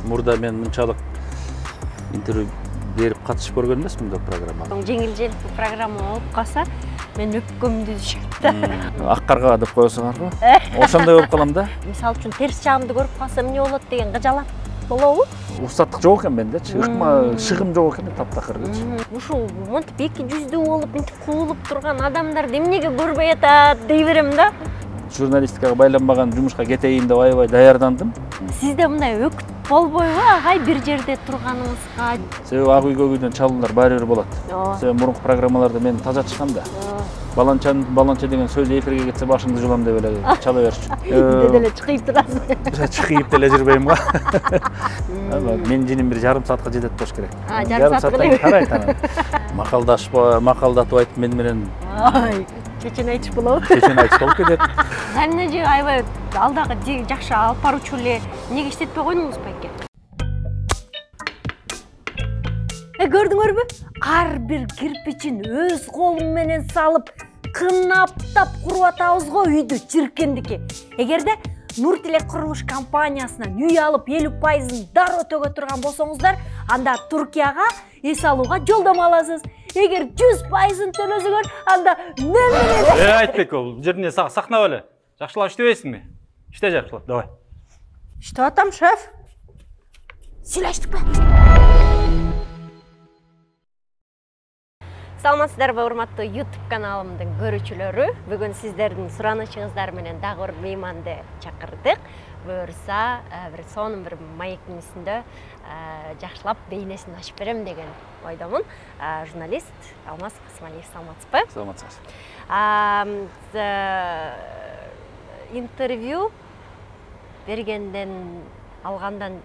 Мурда мен мынчалык интервью берип катышып көргөн эмесмин да программага. Жеңил-желпи программа болуп калса, мен өпкөмдү түшөт да. Ак карга деп коесуңарбы? Ошондой болуп калам да. Мисалы үчүн терс жагымды көрүп калсам эмне болот деген кыжалат болобу? Уруксаттык жок экен менде, шыгым жок экен таптакыргычы. Ушул монтип эки жүздүү болуп, мынтип куулуп турган адамдарды эмнеге көрбөй атат дей берем да. Журналистикага байланбаган жумушка кетейин деп аябай даярдандым. Сизде мындай өкүт болбойбу агай бир жерде турганыңызга? Себеби ак үйгө күйдөн чалуулар баары бир болот. Себеби мурунку программаларда мен таза чыккам да. Баланча деген сөз эфирге кетсе башыңды жулам деп эле чала берчү. Үйдө деле чыгып турасыз. Чыгып деле жүрбөйм го. Мен женим бир жарым саатка жетет болуш керек. Жарым саатка эле карайт анан. Макалдатып айтып мен менен чечен айтыш болобу? Чечен айтыш болуп кетет. Эмне же аябай алдагы жакшы алып баруучу эле эмнеге иштетпей койдуңуз байке? Көрдүңөрбү? Ар бир кирпичин өз колум менен салып, кынаптап куруп атабыз го үйдү чиркендики. Эгерде Нуртилек курулуш компаниясынан үй алып 50%-ын дароо төгө турган болсоңуздар, анда Туркияга эс алууга жолдомо аласыз. Эгер 100%-ын төлөсөңөр, анда мен Айтбек, бул жерине сакнап эле. Жакшылап иштебейсиңби? Иште жакшылап, давай. Иштеп атам, шеф. Сүйлөштүкпү? Саламатсыздарбы, урматтуу YouTube каналымдын көрүүчүлөрү. Бүгүн сиздердин суранычыңыздар менен дагы бир мейманды чакырдык. Буюрса, бир сонун бир маектин үстүндө жакшылап бейнесин ачып берем деген ойдомун. Журналист Алмаз Касымалиев, саламатсызбы? Саламатсыз. Интервью бергенден алгандан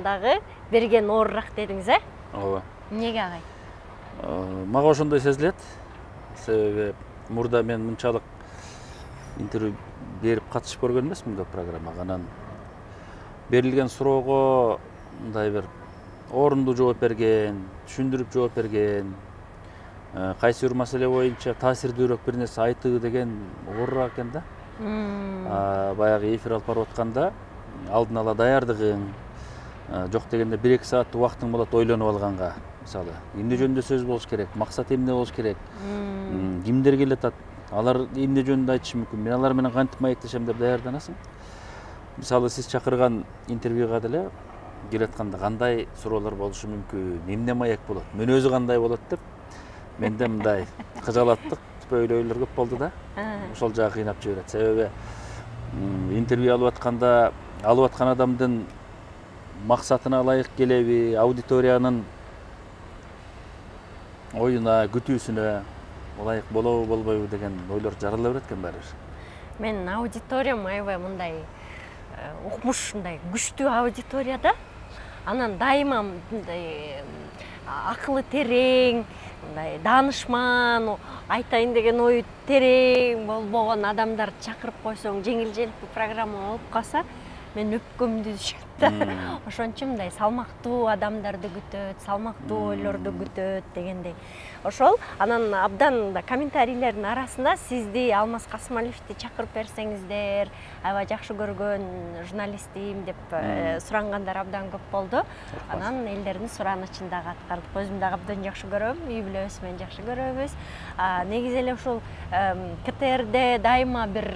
дагы берген оорураак дедиңиз, Ооба. Эмнеге агай? Мага ошондой сезилет. Себеби мурда мен мынчалык интервью берип катышып көргөн эмесмин да программага. Анан берилген суроого мындай бир орундуу жооп берген, түшүндүрүп жооп берген, кайсы бир маселе боюнча таасирдүүрөөк бир нерсе айтуу деген оорураак экен да. Баягы эфир алып барып атканда алдын ала даярдыгың жок дегенде 1-2 сааттык убактың болот ойлонуп алганга. Мисалы, эмне жөнүндө сөз болуш керек, максат эмне болуш керек, кимдер келатат, алар эмне жөнүндө айтышы мүмкүн, мен алар менен кантип маектешем деп даярданасың. Мисалы, сиз чакырган интервьюга деле келатканда кандай суроолор болушу мүмкүн, эмне маек болот, мүнөзү кандай болот деп менде мындай кыжалаттык, түпөйлүү ойлор көп болду да. Ошол жагы кыйнап жиберет. Себеби интервью алып аткан адамдын максатына ылайык келеби, аудиториянын оюна, күтүүсүнө ылайык болобу, болбойбу деген ойлор жарыла берет экен баары. Мен аудиториям аябай мындай укмуш, мындай күчтүү аудитория да. Анан дайыма мындай акылы терең, мындай данышман, айтайын деген ою терең болбогон адамдар чакырып койсоң, жеңил-желпи программа болуп калса, мен өпкөмдү түшөт да. Ошон үчүн мындай салмактуу адамдарды күтөт, салмактуу ойлорду күтөт дегендей. Ошол анан абдан комментарийлердин арасында сизди Алмаз Касымалиевди чакырып берсеңиздер, аябай жакшы көргөн журналистим деп сурангандар абдан көп болду. Анан элдердин суранычын дагы аткардык. Өзүм дагы абдан жакшы көрөм, үй бүлөбүз менен жакшы көрөбүз. Негизи эле ушул КТРде дайыма бир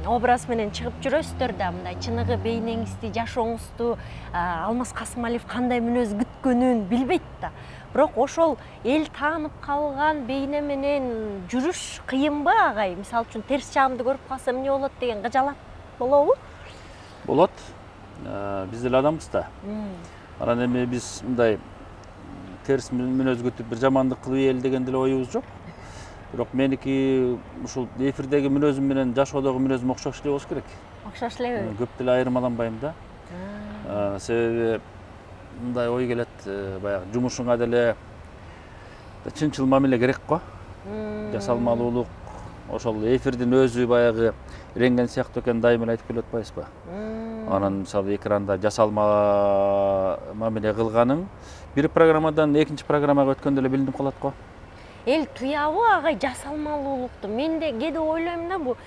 образ менен чыгып жүрөсүздөр да, мындай чыныгы бейнеңизди, жашооңузду Алмаз Касымалиев кандай мүнөз күткөнүн билбейт да. Бирок ошол эл таанып калган бейне менен жүрүш кыйынбы агай? Мисалы үчүн терс жагымды көрүп калсам эмне болот деген кыжалат болобу? Болот. Биз деле адамбыз да. Анан эми биз мындай терс мүнөз күтүп бир жамандык кылып эл деген деле оюбуз жок. Бирок меники ушул эфирдеги мүнөзүм менен жашоодогу мүнөзүм окшош эле болуш керек. Окшош элеби? Көп деле айырмаланбайм да. Себеби мындай ой келет, баягы жумушуңа деле чынчыл мамиле керек го. Жасалмалуулук, ошол эфирдин өзү баягы рентген сыяктуу экенин дайыма эле айтып келип атпайсызбы? Анан мисалы экранда жасалма мамиле кылганың бир программадан экинчи программага өткөндө эле билинип калат го. Эл туябы агай жасалмалуулукту? Мен де кээде ойлойм да, бу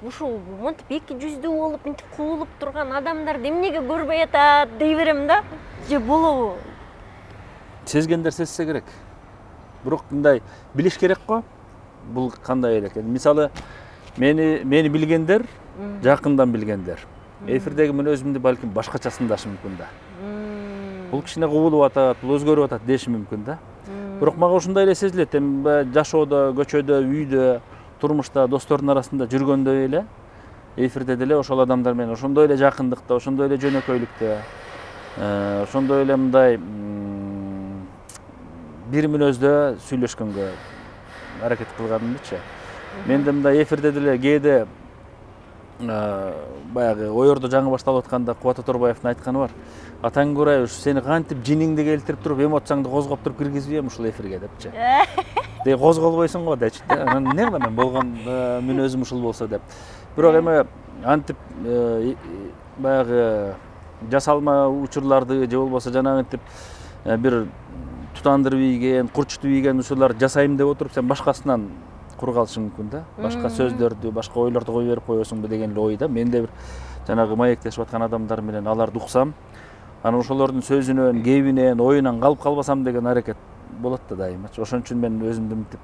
ушул монтип 200 болуп мынтип куулуп турган адамдарды эмнеге көрбөй атат дей берем да. Же болобу? Сезгендер сезсе керек. Бирок мындай билиш керек го. Бул кандай эле экен. Мисалы, мени билгендер, жакындан билгендер. Эфирдеги мүнөзүмдү балким башкача сындашы мүмкүн да. Бул кичине кубулуп атат, бул өзгөрүп атат деши мүмкүн да. Бирок мага ушундай эле сезилет. Эми жашоодо, көчөдө, үйдө, турмушта, достордун арасында жүргөндөй эле эфирде деле ошол адамдар менен ошондой эле жакындыкта, ошондой эле жөнөкөйлүктө, ошондой эле мындай бир мүнөздө сүйлөшкөнгө аракет кылганымчы. Мен да мындай эфирде деле кээде баягы оёрдо жаңы башталып атканда Кубат Оторбаевдин айтканы бар. Атаң курай ушу сени кантип жиниңди келтирип туруп, эмоцияңды козгоп туруп киргизбейм ушул эфирге депчи. Дей козголбойсуң го дечи. Анан эмне кылам мен болгон мүнөзүм ушул болсо деп. Бирок эми антип баягы жасалма учурларды же болбосо жанагынтип бир тутандырып ийген, курчутуп ийген учурларды жасайм деп отуруп сен башкасынан кур калышың мүмкүн да. Башка сөздөрдү, башка ойлорду кой берип коесуңбу деген эле ойда. Мен де бир жанагы маектешип аткан адамдар менен аларды уксам, анан ошолордун сөзүнөн, кебинен, оюнан калып калбасам деген аракет болот да дайымачы. Ошон үчүн мен өзүмдү мынтип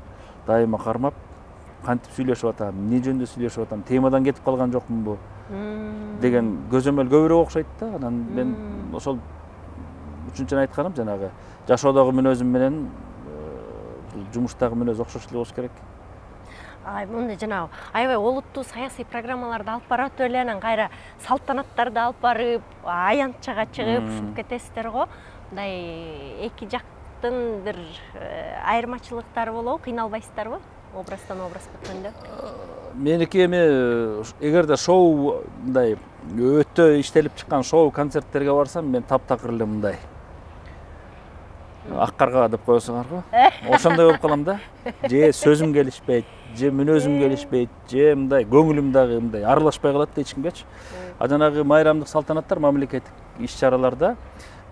дайыма кармап, кантип сүйлөшүп атам, эмне жөнүндө сүйлөшүп атам, темадан кетип калган жокмунбу деген көзөмөл көбүрөөк окшойт да. Анан мен ошол үчүнчү айтканым жанагы жашоодогу мүнөзүм менен жумуштагы мүнөз окшош эле болуш керек. Мындай жанагы аябай олуттуу саясий программаларды алып барып эле анан кайра салтанаттарды алып барып, аянтчага чыгып ушуп кетесиздер го. Мындай эки жактын бир айырмачылыктары болобу, кыйналбайсыздарбы? Образдан образга өткөндө. Меники эми эгерде шоу мындай өтө иштелип чыккан шоу концерттерге барсам, мен таптакыр эле мындай ак карга деп коесуңарбы? Ошондой болуп калам да. Же сөзүм келишпейт, же мүнөзүм келишпейт, же мындай көңүлүм дагы мындай аралашпай калат да эчкимгечи. А жанагы майрамдык салтанаттар, мамлекеттик иш-чараларда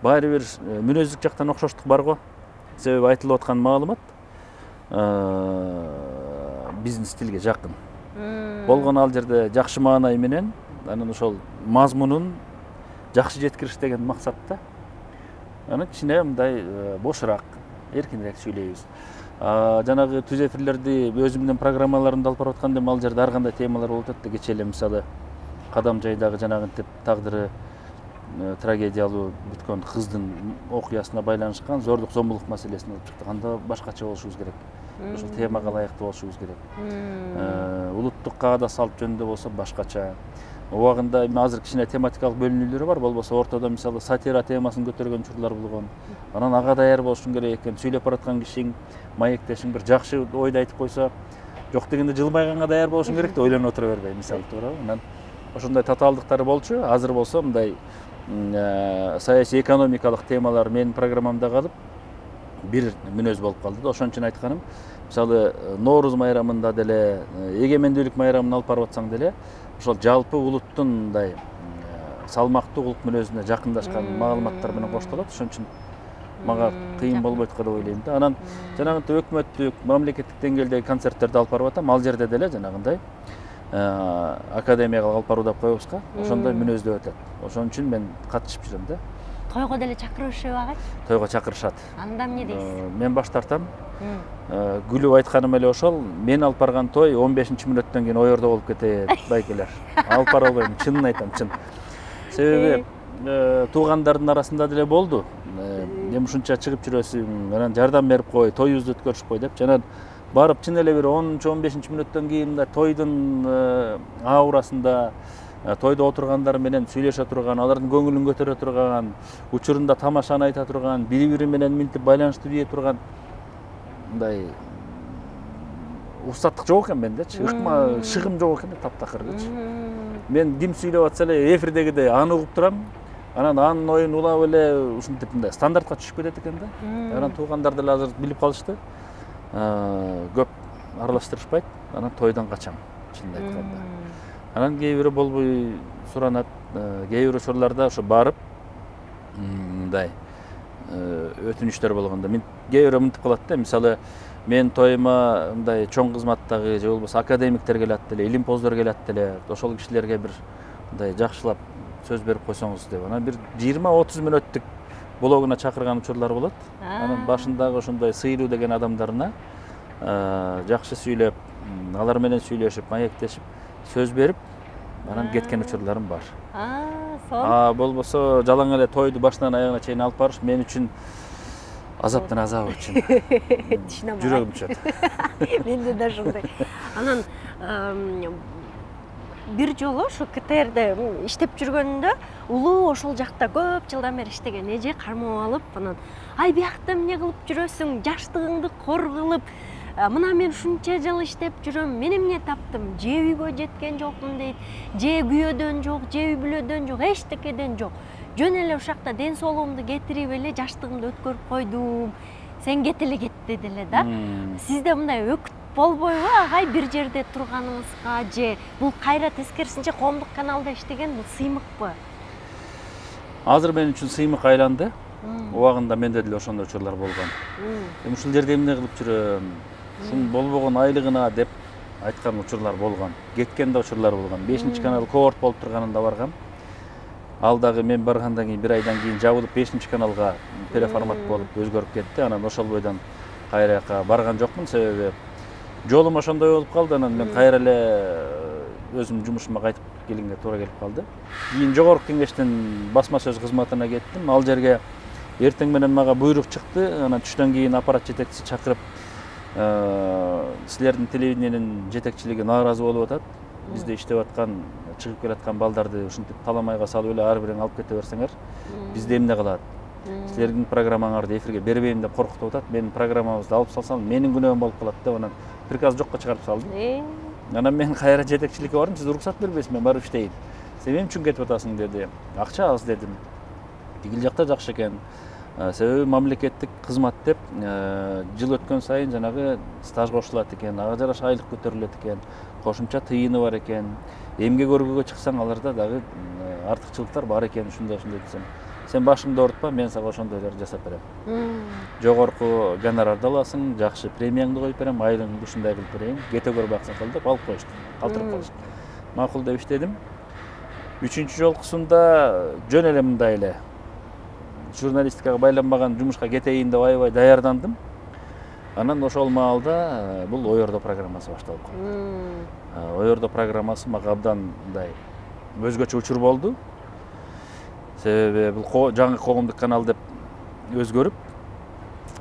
баары бир мүнөздүк жактан окшоштук бар го. Себеби айтылып аткан маалымат биздин стилге жакын. Болгон ал жерде жакшы маанай менен, анан ошол мазмунун жакшы жеткириш деген максатта. Анан кичине мындай бошураак, эркинирээк сүйлөйбүз. Жанагы түз эфирлерди өзүмдүн программаларымды алып барып атканда ал жерде ар кандай темалар болуп атат. Кечээ эле мисалы Кадамжайдагы жанагынтип тагдыры трагедиялуу бүткөн кыздын окуясына байланышкан зордук зомбулук маселесин алып чыктык. Анда башкача болушубуз керек. Ошол темага ылайыктуу болушубуз керек. Улуттук каада салт жөнүндө болсо башкача. Убагында азыр кичине тематикалык бөлүнүүлөрү бар. Болбосо ортодо мисалы сатира темасын көтөргөн учурлар болгон. Анан ага даяр болушуң керек экен. Сүйлөп бараткан кишиң, маектешиң бир жакшы ойду айтып койсо, жок дегенде жылмайганга даяр болушуң керек деп ойлонуп отура бербей, мисалы туурабы? Анан ошондой татаалдыктары болчу. Азыр болсо мындай саясий экономикалык темалар менин программамда калып бир мүнөз болуп калды да. Ошон үчүн айтканым, мисалы Нооруз майрамында деле, эгемендүүлүк майрамын алып барып атсаң деле, ошол жалпы улуттун мындай салмактуу улут мүнөзүнө жакындашкан маалыматтар менен коштолот. Ошон үчүн мага кыйын болбойт го деп ойлойм да. Анан жанагынтип өкмөттүк, мамлекеттик деңгээлдеги концерттерди алып барып атам. Ал жерде деле жанагындай академияга алып баруу деп коебузга, ошондой мүнөздө өтөт. Ошон үчүн мен катышып жүрөм да. Тойго деле чакырышыбы агай? Тойго чакырышат. Анда эмне дейсиз? Мен баш тартам. Күлүп айтканым эле ошол. Мен алып барган той 15-мүнөттөн кийин оёрдо болуп кетет, байкелер. Алып бара албайм, чынын айтам, чын. Себеби туугандардын арасында деле болду. Эми ушунча чыгып жүрөсүң, анан жардам берип кой, тоюбузду өткөрүшүп кой деп. Анан барып чын эле бир 10-15-мүнөттөн кийин тойдун аурасында, тойдо отургандар менен сүйлөшө турган, алардын көңүлүн көтөрө турган, учурунда тамашаны айта турган, бири-бири менен минтип байланышты бие турган мындай устаттык жок экен мендечи. Ыкма, шыгым жок экен таптакырчы. Мен ким сүйлөп атса эле эфирдегидей аны угуп турам. Анан анын оюн улап эле ушинтип мындай стандартка түшүп кетет экен да. Анан туугандар деле азыр билип калышты. Көп аралаштырышпайт. Анан тойдон качам, чынын айтканда. Анан кээ бири болбой суранат, кээ бир учурларда ошо барып мындай өтүнүчтөр болгондо мен кээ бирөө мынтип калат да, мисалы мен тоюма мындай чоң кызматтагы же болбосо академиктер келат деле, илимпоздор келат деле, ошол кишилерге бир мындай жакшылап сөз берип койсоңуз деп, анан бир 20-30 мүнөттүк блогуна чакырган учурлар болот. Анан башындагы ошондой сыйлуу деген адамдарына жакшы сүйлөп, алар менен сүйлөшүп, маектешип, сөз берип, анан кеткен учурларым бар. Болбосо жалаң эле тойду башынан аягына чейин алып барыш мен үчүн азаптын азабы үчүн. Түшүнөм. Жүрөгүм чөт. Менде да ошондой. Анан бир жолу ушу КТРде иштеп жүргөнүндө улуу ошол жакта көп жылдан бери иштеген эже кармап алып, анан ай биякта эмне кылып жүрөсүң, жаштыгыңды кор кылып, мына мен ушунча жыл иштеп жүрөм, мен эмне таптым, же үйгө жеткен жокмун дейт, же күйөөдөн жок, же үй бүлөдөн жок, эчтекеден жок. Жөн эле ушакта ден соолугумду кетирип эле жаштыгымды өткөрүп койдум. Сен кет эле деле да. Сизде мындай өкүт болбойбу агай бир жерде турганыңызга, же бул кайра тескерисинче коомдук каналда иштеген бул сыймыкпы? Азыр мен үчүн сыймык айланды. Убагында менде деле ошондой учурлар болгон. Ушул жерде эмне кылып жүрөм, ушун болбогон айлыгына деп айткан учурлар болгон. Кеткен да учурлар болгон. 5-канал коорт болуп турганында баргам. Ал дагы мен баргандан кийин 1 айдан кийин жабылып 5-каналга переформат болуп өзгөрүп кетти. Анан ошол бойдон кайра жака барган жокмун, себеби жолум ошондой болуп калды. Анан мен кайра эле өзүм жумушума кайтып келгенге туура келип калды. Кийин жогорку кеңештин басма сөз кызматына кеттим. Ал жерге эртең менен мага буйрук чыкты. Анан түштөн кийин аппарат жетекчиси чакырып, силердин телевидениянын жетекчилиги нааразы болуп атат. Бизде иштеп аткан, чыгып келаткан балдарды ушинтип таламайга салып эле ар бириң алып кете берсеңер, бизде эмне калат? Силердин программаңарды эфирге бербейм деп коркутуп атат. Менин программабызды алып салсам, менин күнөөм болуп калат деп анан приказ жокко чыгарып салды. Анан мен кайра жетекчиликке бардым, сиз уруксат бербейсизби, мен барып иштейин. Сен эмне үчүн кетип атасың деди. Акча аз дедим. Тигил жакта жакшы экен. Себеби мамлекеттик кызмат деп жыл өткөн сайын жанагы стаж кошулат экен, ага жараша айлык көтөрүлөт экен, кошумча тыйыны бар экен. Эмгек өргөгө чыксаң аларда дагы артыкчылыктар бар экен, ушундай десем. Сен башыңды оорутпа, мен сага ошондойлорду жасап берем. Жогорку гонорарды аласың, жакшы премияңды коюп берем, айлыгыңды ушундай кылып берейин. Кете көр баксаң деп алып коюшту. Калтырып коюшту. Макул деп иштедим. 3-чү жолкусунда жөн эле мындай эле журналистикага байланбаган жумушка кетейин деп аябай даярдандым. Анан ошол маалда бул Ойордо программасы башталып калды. Ойордо программасы мага абдан мындай өзгөчө учур болду. Себеби бул жаңы коомдук канал деп өзгөрүп,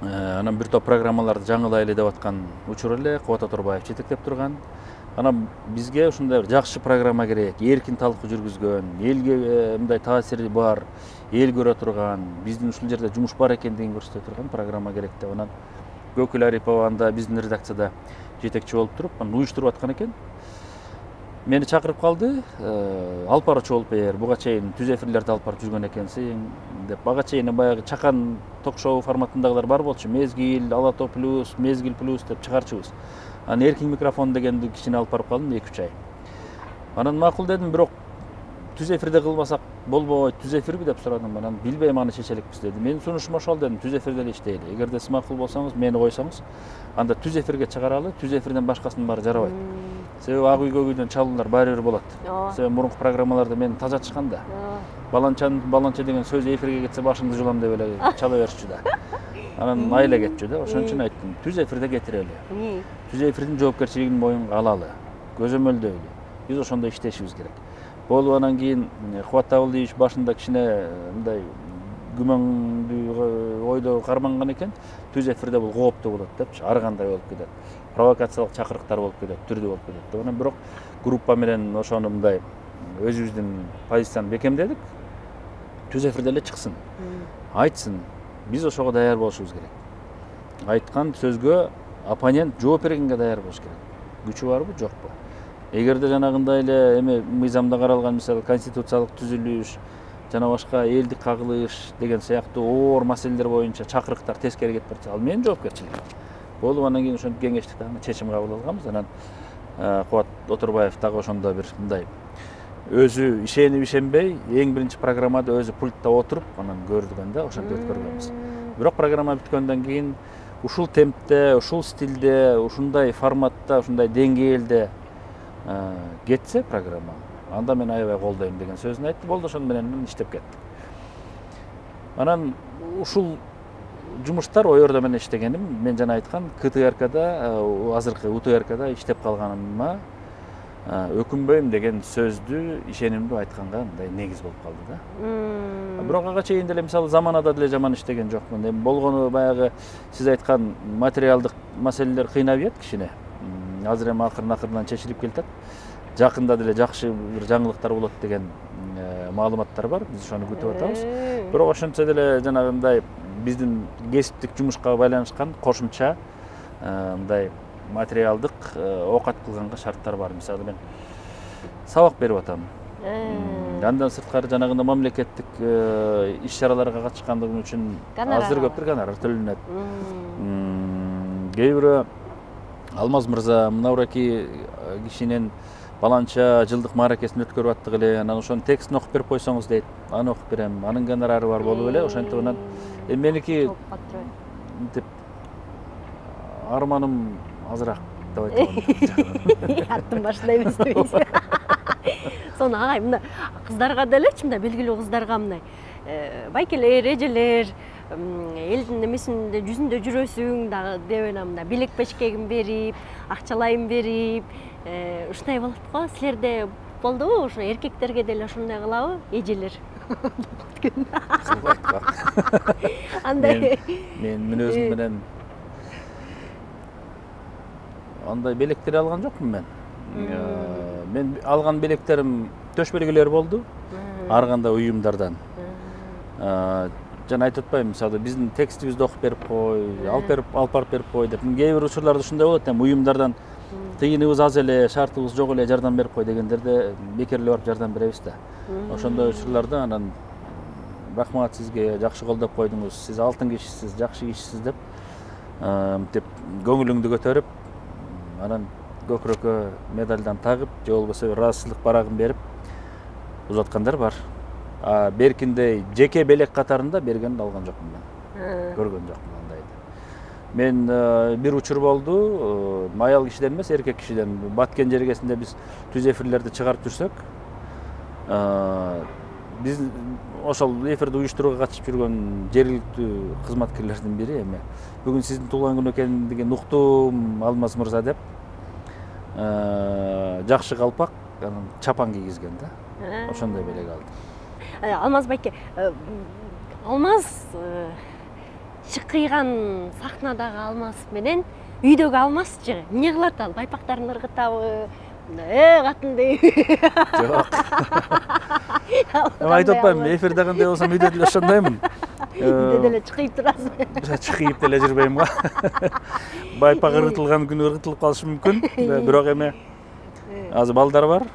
анан бир топ программаларды жаңылайлы деп аткан учур эле Кубат Оторбаев жетектеп турган. Анан бизге ушундай жакшы программа керек, эркин талкуу жүргүзгөн, элге мындай таасири бар, эл көрө турган, биздин ушул жерде жумуш бар экендигин көрсөтө турган программа керек деп анан Көкүл Арипова анда биздин редакцияда жетекчи болуп туруп, анан уюштуруп аткан экен. Мени чакырып калды, алып баруучу болуп бер, буга чейин түз эфирлерди алып барып жүргөн экенсиң деп. Ага чейин баягы чакан ток-шоу форматындагылар бар болчу, Мезгил, Алато плюс, Мезгил плюс деп чыгарчубуз. Анан эркин микрофон дегенди кичине алып барып калдым 2-3 ай. Анан макул дедим, бирок түз эфирде кылбасак болбойт, түз эфирби деп сурадым. Анан билбейм, аны чечеликпиз деди. Менин сунушум ошол дедим, түз эфирде эле иштейли. Эгерде сиз макул болсоңуз, мени койсоңуз, анда түз эфирге чыгаралы, түз эфирден башкасынын баары жарабайт. Себеби ак үйгө күйдөн чалуулар баары бир болот. Себеби мурунку программаларда мен таза чыккан да. Баланча деген сөз эфирге кетсе башыңды жулам деп эле чала берчү да. Анан айла кетчү да. Ошон үчүн айттым, түз эфирде кетирели. Түз эфирдин жоопкерчилигин моюнга алалы, көзөмөлдөйлү. Биз ошондой иштешибиз керек. Болуп анан кийин Кубат Табылдиевич башында кичине мындай күмөндүү ойдо карманган экен. Түз эфирде бул кооптуу болот депчи, ар кандай болуп кетет. Провокациялык чакырыктар болуп кетет, түрдүү болуп кетет деп. Анан бирок группа менен ошону мындай өзүбүздүн позицияны бекемдедик. Түз эфирде эле чыксын, айтсын. Биз ошого даяр болушубуз керек. Айткан сөзгө оппонент жооп бергенге даяр болуш керек. Күчү барбы, жокпу? Эгерде жанагындай эле эме мыйзамда каралган, мисалы конституциялык түзүлүш, жана башка элдик кагылыш деген сыяктуу оор маселелер боюнча чакырыктар тескери кетип барса, ал менин жоопкерчилигим. Болуп анан кийин ошентип кеңештикте чечим кабыл алганбыз. Анан Кубат Оторбаев дагы ошондо бир мындай өзү ишенип ишенбей эң биринчи программада өзү пультта отуруп анан көргөн да, ошентип өткөргөнбүз. Бирок программа бүткөндөн кийин ушул темпте, ушул стилде, ушундай форматта, ушундай деңгээлде кетсе программа, анда мен аябай колдойм деген сөзүн айтты. Болду, ошону менен иштеп кеттик. Анан ушул жумуштар ОЕРдо менен иштегеним, мен жана айткан КТРКда, азыркы УТРКда иштеп калганыма өкүнбөйм деген сөздү, ишенимдүү айтканга мындай негиз болуп калды да. Бирок ага чейин деле мисалы заманада деле жаман иштеген жокмун. Эми болгону баягы сиз айткан материалдык маселелер кыйнап ийет кичине. Азыр эми акырын чечилип келатат. Жакында деле жакшы бир жаңылыктар болот деген маалыматтар бар. Биз ошону күтүп атабыз. Бирок ошентсе деле жанагындай биздин кесиптик жумушка байланышкан кошумча мындай материалдык оокат кылганга шарттар бар. Мисалы мен сабак берип атам. Андан сырткары жанагында мамлекеттик иш-чараларга катышкандыгым үчүн азыр көптүр гонорар төлөнөт. Кээ бирөө Алмаз мырза мынабыраки кишинин баланча жылдык мааракесин өткөрүп аттык эле, анан ошонун текстин окуп берип койсоңуз дейт. Аны окуп берем, анын гонорары бар болуп эле, ошентип анан меники мынтип арманым азыраак деп айтам. Аттын башында эмес дебейсиз. Сону агай мына кыздарга делечи, мындай белгилүү кыздарга мындай байкелер, эжелер элдин эмесинде жүзүндө жүрөсүң дагы деп мындай белек бешкегин берип, акчалайын берип, ушундай болот го. Силерде болдубу? Ошо эркектерге деле ошондой кылабы, эжелер? Кылбайт го. Андай мен мүнөзүм менен андай белектер алган жокмун мен. Мен алган белектерим төш белгилер болду. Ар кандай уюмдардан. Жана айтып атпайбы, мисалы биздин текстибизди окуп берип кой, алып барып берип кой деп. Кээ бир учурларда ушундай болот, эми уюмдардан тыйыныбыз аз эле, шартыбыз жок эле, жардам берип кой дегендерде бекер эле барып жардам беребиз да. Ошондой учурларда анан рахмат сизге, жакшы колдоп койдуңуз, сиз алтын кишисиз, жакшы кишисиз деп мынтип көңүлүңдү көтөрүп, анан көкүрөккө медальдан тагып, же болбосо ыраазычылык барагын берип узаткандар бар. Беркиндей жеке белек катарында берген алган жокмун мен. Көргөн жокмун андайды. Мен бир учур болду, аял кишиден эмес, эркек кишиден. Баткен жергесинде биз түз эфирлерди чыгарып жүрсөк, биз ошол эфирди уюштурууга катышып жүргөн жергиликтүү кызматкерлердин бири эми бүгүн сиздин туулган күнү экендигин уктум, Алмаз мырза деп жакшы калпак, анан чапан кийгизген да. Ошондой белек алды. Алмаз байке, Алмаз чыкыйган сахнадагы Алмаз менен үйдөгү Алмазчы эмне кылат ал? Байпактарын ыргытабы? Катын дейби? Жок. Айтып атпайбы, эфирде кандай болсом үйдө деле ошондоймун. Үйдө деле чыкыйып турасыз. Чыкыйып деле жүрбөйм го. Байпак ыргытылган күнү ыргытылып калышы мүмкүн. Бирок эми азыр балдар бар.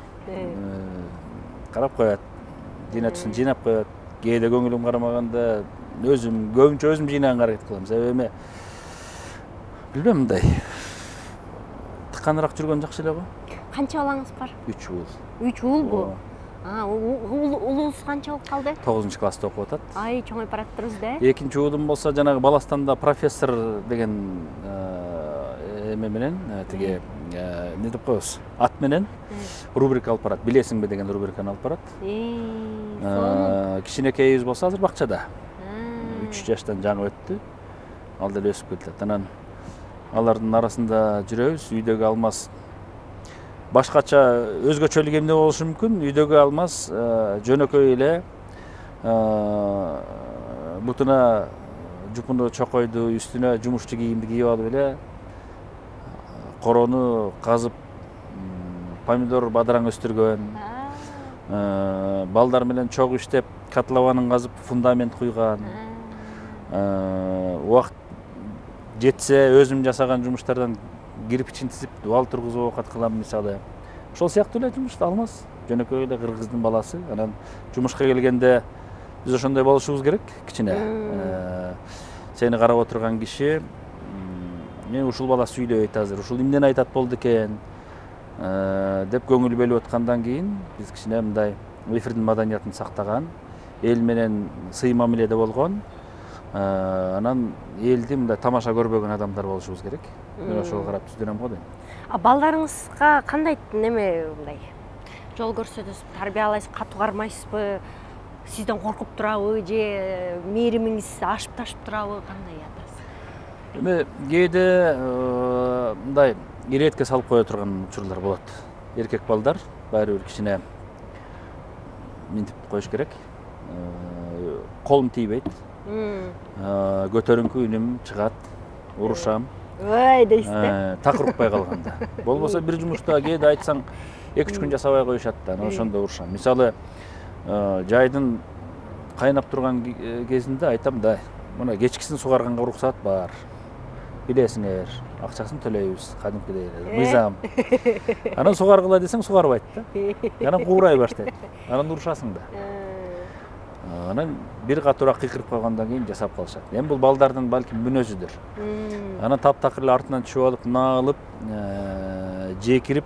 Карап коет. Динатчысын жыйнап коет. Кээде көңүлүм карамаганда өзүм көбүнчө өзүм жыйнаганга аракет кылам. Себеби эми билбейм, мындай тыканыраак жүргөн жакшы эле го. Канча балаңыз бар? 3 уул. 3 уулбу? Улуңуз канча болуп калды? 9 класста окуп атат. Ай, чоңоюп бараттырсыз да? Экинчи уулум болсо жанагы Баластанда профессор деген эме менен тиги эмне деп коебуз? Ат менен рубрика алып барат. Билесиңби деген рубриканы алып барат. Кичинекейибиз болсо азыр бакчада. 3 жаштан жаңы өттү. Ал деле өсүп кетет. Анан алардын арасында жүрөбүз. Үйдөгү Алмаз башкача өзгөчөлүк эмне болушу мүмкүн? Үйдөгү Алмаз жөнөкөй эле бутуна жупуну чокойду, үстүнө жумушчу кийимди кийип алып эле корону казып помидор, бадыраң өстүргөн. Балдар менен чогуу иштеп, котлованын казып, фундамент куйган. Убакыт жетсе өзүм жасаган жумуштардан кирпичин тизип, дубал тургузуп оокат кылам мисалы. Ошол сыяктуу эле жумуш Алмаз. Жөнөкөй эле кыргыздын баласы. Анан жумушка келгенде биз ошондой болушубуз керек, кичине. Сени карап отурган киши ушул бала сүйлөйт азыр, ушул эмнени айтат болду экен. деп көңүл бөлүп аткандан кийин биз кичине мындай эфирдин маданиятын сактаган, эл менен сый мамиледе болгон, анан элди мындай тамаша көрбөгөн адамдар болушубуз керек. Мен ошого карап түздүрөм го дейм. Балдарыңызга кандай неме мындай жол көрсөтөсүз, тарбиялайсыз, катуу кармайсызбы? Сизден коркуп турабы же мээримиңиз ашып ташып турабы, кандай атасыз? Эми кээде мындай иретке салып кое турган учурлар болот. Эркек балдар баары бир кичине минтип коюш керек. Колум тийбейт. Көтөрүңкү үнүм чыгат, урушам. Ой дейсиз да? Такырыкпай калганда. Болбосо бир жумушта кээде айтсаң 2-3 күн жасабай коюшат да, анан ошондо урушам. Мисалы, жайдын кайнап турган кезинде айтам да, мына кечкисин сугарганга уруксат бар. Билесиңер, акчасын төлөйбүз, кадимкидей мыйзам. Анан сугаргыла десең сугарбайт да. Анан куурай баштайт. Анан урушасың да. Анан бир катуураак кыйкырып калгандан кийин жасап калышат. Эми бул балдардын балким мүнөзүдүр. Анан таптакыр эле артынан түшүп алып, наалып, жекирип,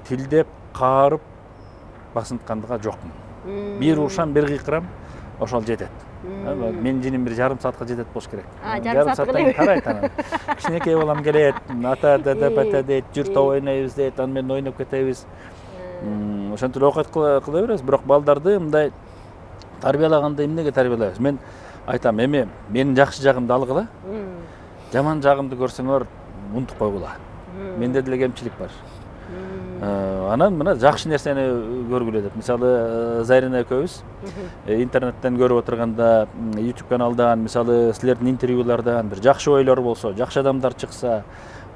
тилдеп, каарып басынткандыга жокмун. Бир урушам, бир кыйкырам, ошол жетет. Мен жиним бир жарым саатка жетет болуш керек. Жарым сааттан кийин карайт анан. Кичинекей балам келет, ата деп дейт, жүр топ ойнойбуз дейт, анан менен ойноп кетебиз. Ошентип эле окат кыла беребиз, бирок балдарды мындай тарбиялаганда эмнеге тарбиялайбыз? Мен айтам, эми менин жакшы жагымды алгыла, жаман жагымды көрсөңөр унутуп койгула. Менде деле кемчилик бар. Анан мына жакшы нерсени көргүлө деп. Мисалы, Зарина экөөбүз интернеттен көрүп отурганда, YouTube каналдан, мисалы, силердин интервьюлардан бир жакшы ойлор болсо, жакшы адамдар чыкса,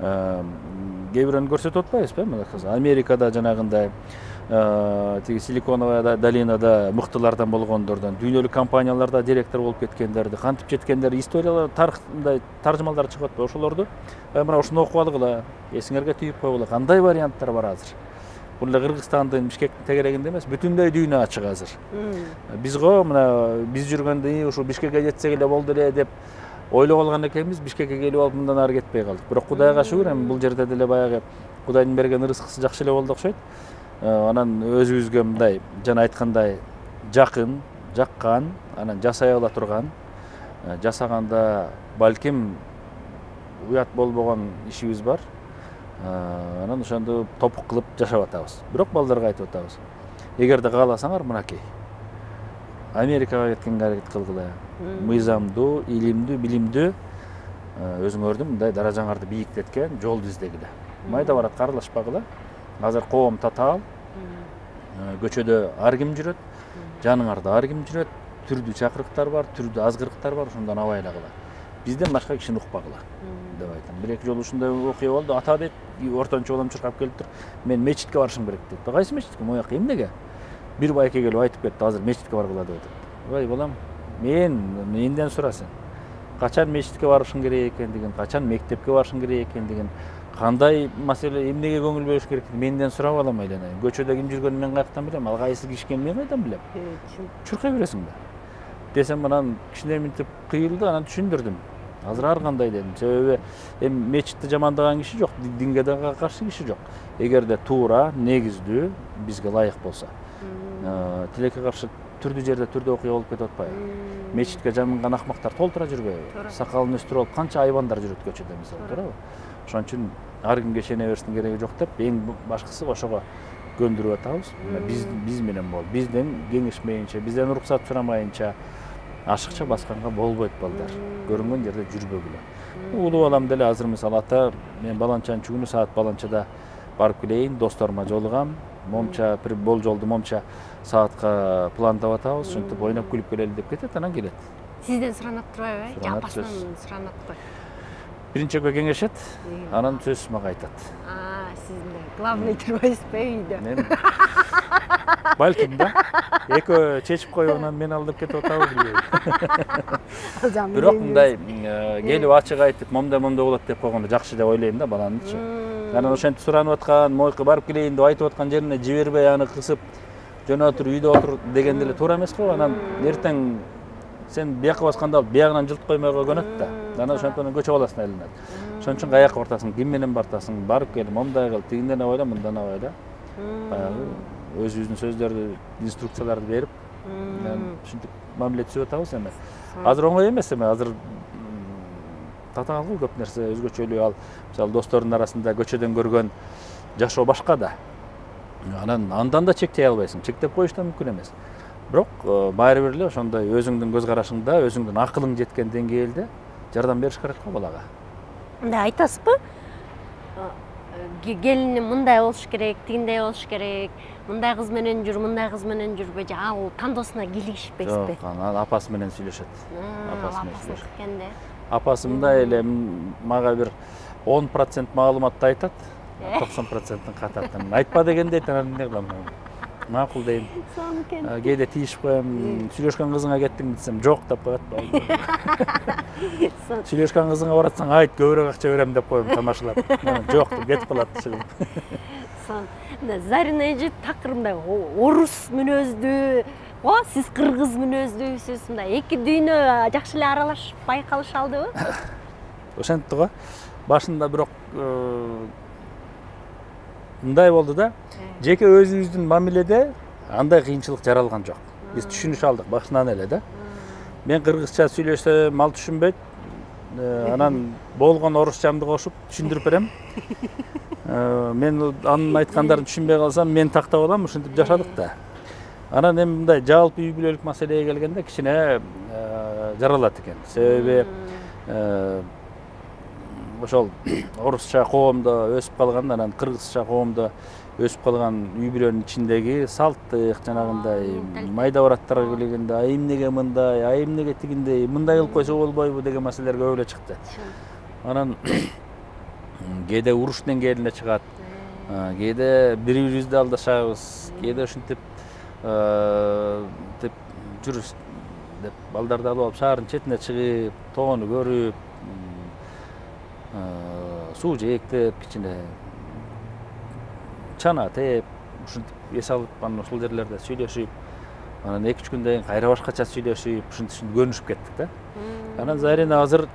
кээ бирөөнү көрсөтүп атпайбызбы? Мына Америкада жанагындай тиги Силиконовая долинада мыктылардан болгондордон, дүйнөлүк компанияларда директор болуп кеткендерди, кантип жеткендер, историялар, тарыхтай таржымалдар чыгып атпайбы? Ошолорду мына ушуну окуп алгыла, эсиңерге түйүп койгула. Кандай варианттар бар азыр? Бул эле Кыргызстандын Бишкектин тегерегинде эмес, бүтүндөй дүйнө ачык азыр. Биз го мына биз жүргөндө ушул Бишкекке жетсек эле болду эле деп ойлоп алган экенбиз, Бишкекке келип алып мындан ары кетпей калдык. Бирок Кудайга шүгүр, эми бул жерде деле баягы Кудайдын берген ырыскысы жакшы эле болду окшойт. Анан өзүбүзгө мындай жана айткандай жакын, жаккан, анан жасай ала турган, жасаганда балким уят болбогон ишибиз бар. Анан ошондо топук кылып жашап атабыз. Бирок балдарга айтып атабыз. Эгерде кааласаңар, мынакей. Америкага кеткенге аракет кылгыла. Мыйзамдуу, илимдүү, билимдүү өзүңөрдүн мындай даражаңарды бийиктеткен жолду издегиле. Майда барат карлашпагыла. Азыр коом татаал. Көчөдө ар ким жүрөт, жаныңарда ар ким жүрөт, түрдүү чакырыктар бар, түрдүү азгырыктар бар, ошондон абайлагыла. Бизден башка кишини укпагыла деп айтам. Бир-эки жолу ушундай окуя болду. Ата дейт, ортончу балам чуркап келиптир. Мен мечитке барышым керек дейт. Кайсы мечитке? Мояка эмнеге? Бир байке келип айтып кетти, азыр мечитке баргыла деп атат. Ой балам, менден сура сен. Качан мечитке барышың керек экендигин, качан мектепке барышың керек экендигин, кандай маселе, эмнеге көңүл бөлүш керек менден сурап алам айленайын. Көчөдө ким жүргөнүн мен каяктан билем, ал кайсы киши экенин мен кайдан билем. Чуркай бересиң да. Десем анан кичине минтип кыйылды, анан түшүндүрдүм. Азыр ар кандай дедим. Себеби эми мечитти жамандаган киши жок, динге да каршы киши жок. Эгерде туура, негиздүү, бизге ылайык болсо. Тилекке каршы түрдүү жерде түрдүү окуя болуп кетип атпайбы? Мечитке жамынган акмактар толтура жүрбөйбү? Сакалын өстүрүп алып канча айбандар жүрөт көчөдө мисалы, туурабы? Ошон үчүн ар кимге ишене бериштин кереги жок деп, эң башкысы ошого көндүрүп атабыз. Биз менен бол, бизден кеңешмейинче, бизден уруксат сурамайынча ашыкча басканга болбойт балдар. Көрүнгөн жерде жүрбөгүлө. Улуу балам деле азыр мисалы ата, мен баланчанчы күнү саат баланчада барып келейин, досторума жолугам, момча бир болжолду момча саатка пландап атабыз, ошентип ойноп күлүп келели деп кетет, анан келет. Сизден суранат турбайбы? Же апасынан суранат го? Биринчи экөө кеңешет, анан сөз мага айтат. Сиздин главный турбайсызбы үйдө? Мен балким да. Экөө чечип коюп анан мен алдап кетип атабы билбейм. Бирок мындай келип ачык айтып, момда болот деп койгондо жакшы деп ойлойм да баланычы. Анан ошентип суранып аткан, мойку барып келейин деп айтып аткан жерине жибербей аны кысып, жөнөтүр, үйдө отур деген деле туура эмес го. Анан эртең сен бияққа басқанда бияғынан жылт қоймай қойгөнөт да. Ана ошентип көчөп аласың айланат. Ошон үчүн каяққа бартасың, ким менен бартасың, барып кел, мондай кыл, тигинден ойла, мындан ойла. Баягы өзүбүздүн сөздөрдү, инструкцияларды берип, ушинтип мамиле түзүп атабыз эми. Азыр оңой эмес эми, азыр татаалгы көп нерсе өзгөчөлүү. Ал мисалы достордун арасында көчөдөн көргөн жашоо башка да. Андан да чектей албайсың, чектеп коюш да мүмкүн эмес. Бирок баары бир эле ошондой өзүңдүн көз карашыңда, өзүңдүн акылың жеткен деңгээлде жардам бериш керек го балага. Мындай айтасызбы? Келиним мындай болуш керек, тигиндей болуш керек, мындай кыз менен жүр, мындай кыз менен жүрбө, же ал тандоосуна кийлигишпейсизби? Жок, анан апасы менен сүйлөшөт. Апасы менен сүйлөшкөндө. Апасы мындай эле мага бир 10% маалыматты айтат, 90%-ын катат. Айтпа дегенде айтат, анан эмне кылам? Макул дейм. Кээде тийишип коем, сүйлөшкөн кызыңа кеттиң десем, жок деп коет. Сүйлөшкөн кызыңа баратсаң, айт, көбүрөөк акча берем деп коем тамашалап. Жок деп кетип калат. Зарина эже такыр мындай орус мүнөздүү, сиз кыргыз мүнөздүүсүз, мындай эки дүйнө жакшы эле аралашып байкалышалдыбы? Ошентти го. Башында бирок мындай болду да, жеке өзүбүздүн мамиледе андай кыйынчылык жаралган жок. Биз түшүнүш алдык башынан эле да. Мен кыргызча сүйлөшсөм, ал түшүнбөйт. Анан болгон орусчамды кошуп түшүндүрүп берем. Мен анын айткандарын түшүнбөй калсам, мен тактап алам, ушинтип жашадык да. Анан эми мындай жалпы үй бүлөлүк маселеге келгенде кичине жаралат экен. Себеби ошол орусча коомдо өсүп калган, анан кыргызча коомдо өсүп калган үй бүлөнүн ичиндеги салттык, жанагындай майда бараттарга келгенде, а эмнеге мындай, а эмнеге тигиндей, мындай кылып койсо болбойбу деген маселелер көп эле чыкты. Анан кээде уруш деңгээлине чыгат, кээде бири-бирибизди алдашабыз, кээде ушинтип жүрүш деп балдарды алып алып шаардын четине чыгып, тоону көрүп, суу жээктеп, кичине чана тээп, ушинтип эс алып, анан ушул жерлерде сүйлөшүп, анан 2-3 күндөн кийин кайра башкача сүйлөшүп, ушинтип көнүшүп кеттик да. Анан Зарина азыр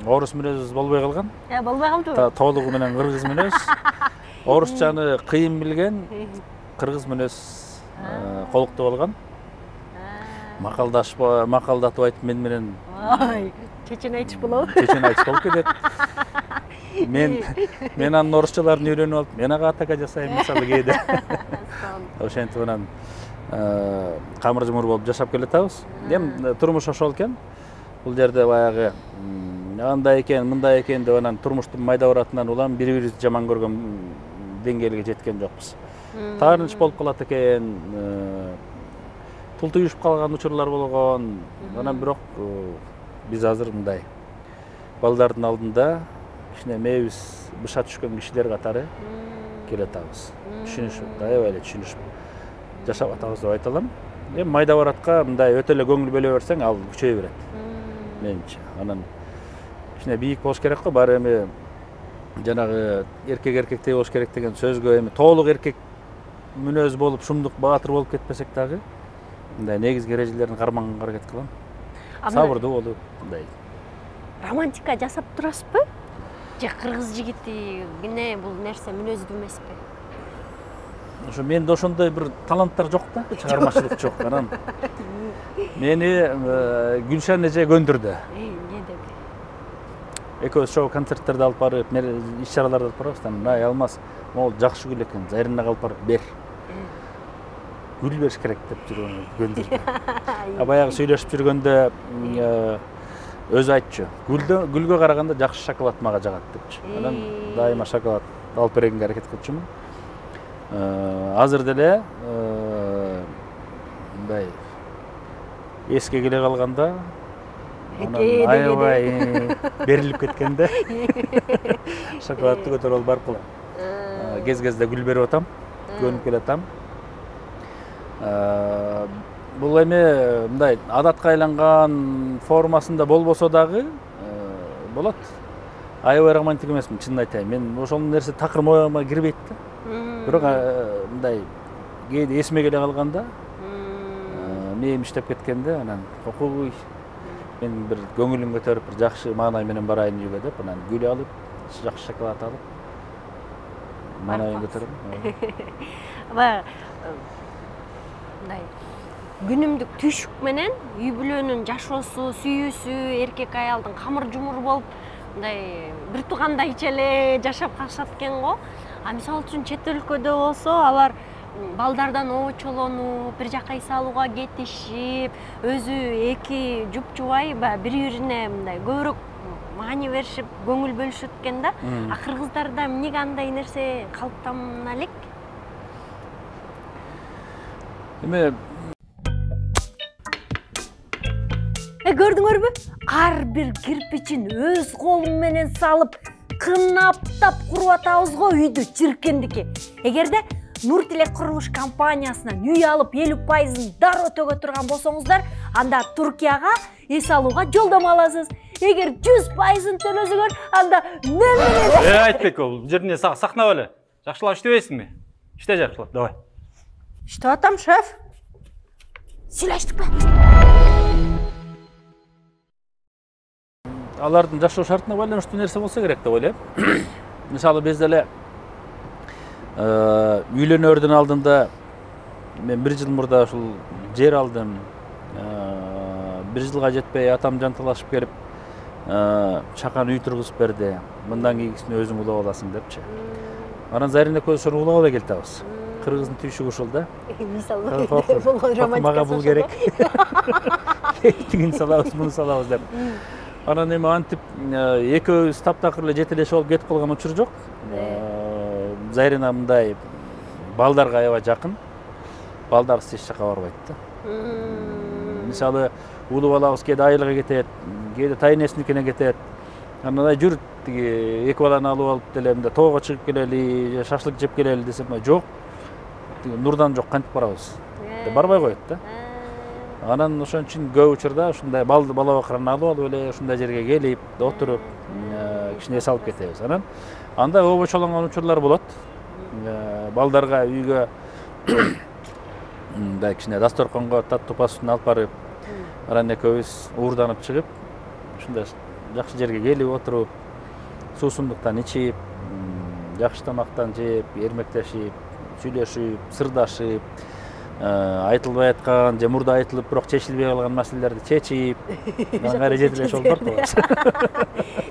орус мүнөз болбой калган. Болбой калдыбы? Толугу менен кыргыз мүнөз. Орусчаны кыйын билген, кыргыз мүнөз колуктуу болгон. Макалдатып айтып мен менен чечен айтыш болобу? Чечен айтыш болуп кетет. Мен анын орусчаларын үйрөнүп алып, мен ага атака жасайм мисалы кээде. Ошентип анан камыр жумур болуп жашап келатабыз. Эми турмуш ошол экен. Бул жерде баягы андай экен, мындай экен деп анан турмуштун майда баратынан улам бири-бирибизди жаман көргөн деңгээлге жеткен жокпуз. Таарынч болуп калат экен, тул түйүшүп калган учурлар болгон. Анан бирок биз азыр мындай балдардын алдында кичине мээбиз быша түшкөн кишилер катары келатабыз. Түшүнүшүп, аябай эле түшүнүшүп жашап атабыз деп айта алам. Эми майда баратка мындай өтө эле көңүл бөлө берсең, ал күчөйө берет. Менимче. Анан кичине бийик болуш керек го, баары эми жанагы эркектей болуш керек деген сөзгө эми толук эркек мүнөз болуп, шумдук баатыр болуп кетпесек дагы, мындай негизги эрежелерин кармаганга аракет кылам. Сабырдуу болуп, мындай. Романтика жасап турасызбы? Же кыргыз жигити эмне бул нерсе мүнөздүү эмеспи? Ошо менде ошондой бир таланттар жок да, чыгармачылык жок. Анан мени Гүлшан эже көндүрдү. Эмне деп? Экөөбүз шоу концерттерди алып барып, иш-чараларды алып барабыз. Анан Алмаз, могул жакшы гүл экен, Заринага алып барып бер. Гүл бериш керек деп жүргөн көндүрдү. Баягы сүйлөшүп жүргөндө өзү айтчу. Гүлгө караганда жакшы шоколад мага жагат депчи. Анан дайыма шоколад алып бергенге аракет кылчумун. Азыр деле мындай эске келе калганда анан аябай берилип кеткенде шоколадты көтөрүп алып барып калам. Кез-кезде гүл берип атам, көнүп келатам. Бул эми мындай адатка айланган формасында болбосо дагы болот. Аябай романтик эмесмин, чынын айтайын. Мен ошол нерсе такыр моюма кирбейт да. Бирок мындай кээде эсиме келе калганда мээм иштеп кеткенде анан окуй мен бир көңүлүм көтөрүп бир жакшы маанай менен барайын үйгө деп анан гүл алып жакшы шоколад алып маанайын көтөрөм. Баягы мындай күнүмдүк түшүк менен үй бүлөнүн жашоосу, сүйүүсү, эркек аялдын камыр жумур болуп мындай бир туугандайча эле жашап калышат экен го. А мисалы үчүн чет өлкөдө болсо алар балдардан обочолонуп, бир жака үй салууга кетишип, өзү эки жуп жубай бири-бирине мындай көбүрөөк маани беришип, көңүл бөлүшөт экен да. А кыргыздарда эмнеге андай нерсе калыптана элек? Эме Көрдүңөрбү? Ар бир кирпичин өз колум менен салып, кынаптап куруп атабыз го үйдү чиркендики. Эгерде Нуртилек курулуш компаниясынан үй алып 50%-ын дароо төгө турган болсоңуздар, анда Туркияга эс алууга жолдомо аласыз. Эгер 100%-ын төлөсөңөр, анда мен Айтбек, ол жерине сахна беле. Жакшылап иштебейсиңби? Иште жакшылап, давай. Иштеп атам, шеф. Сүйлөштүкпү? алардын жашоо шартына байланыштуу нерсе болсо керек деп ойлойм. Мисалы биз деле үйлөнөрдүн алдында мен 1 жыл мурда ушул жер алдым. 1 жылга жетпей атам жанталашып келип чакан үй тургузуп берди. Мындан кийинкисин өзүң улап аласың депчи. Анан Зарина экөөбүз ошону улап ала келтебиз. Кыргыздын түйшүгү ушул да. Мисалы мага бул керек. Тигин салабыз, муну салабыз деп. Анан эми антип экөөбүз таптакыр эле жетелешип алып кетип калган учур жок. Зарина мындай балдарга аябай жакын. Балдарсыз эч жака барбайт да. Мисалы улуу балабыз кээде айылга кетет, кээде тайнесиникине кетет. Анан жүр тиги эки баланы алып алып деле мындай тоого чыгып келели, же шашлык жеп келели десем, жок. Нурдан жок, кантип барабыз? Барбай коет да. Анан ошон үчүн көп учурда ушундай бала бакыраны алып эле ушундай жерге келип, отуруп, кичине эс алып кетебиз. Анан анда обочолонгон учурлар болот. Балдарга үйгө мындай кичине дасторконго таттуу пастын алып барып, анан экөөбүз уурданып чыгып, ушундай жакшы жерге келип отуруп, суусундуктан ичип, жакшы тамактан жеп, эрмектешип, сүйлөшүп, сырдашып, айтылбай аткан же мурда айтылып бирок чечилбей калган маселелерди чечип, аңгары жетелешип алып барабыз.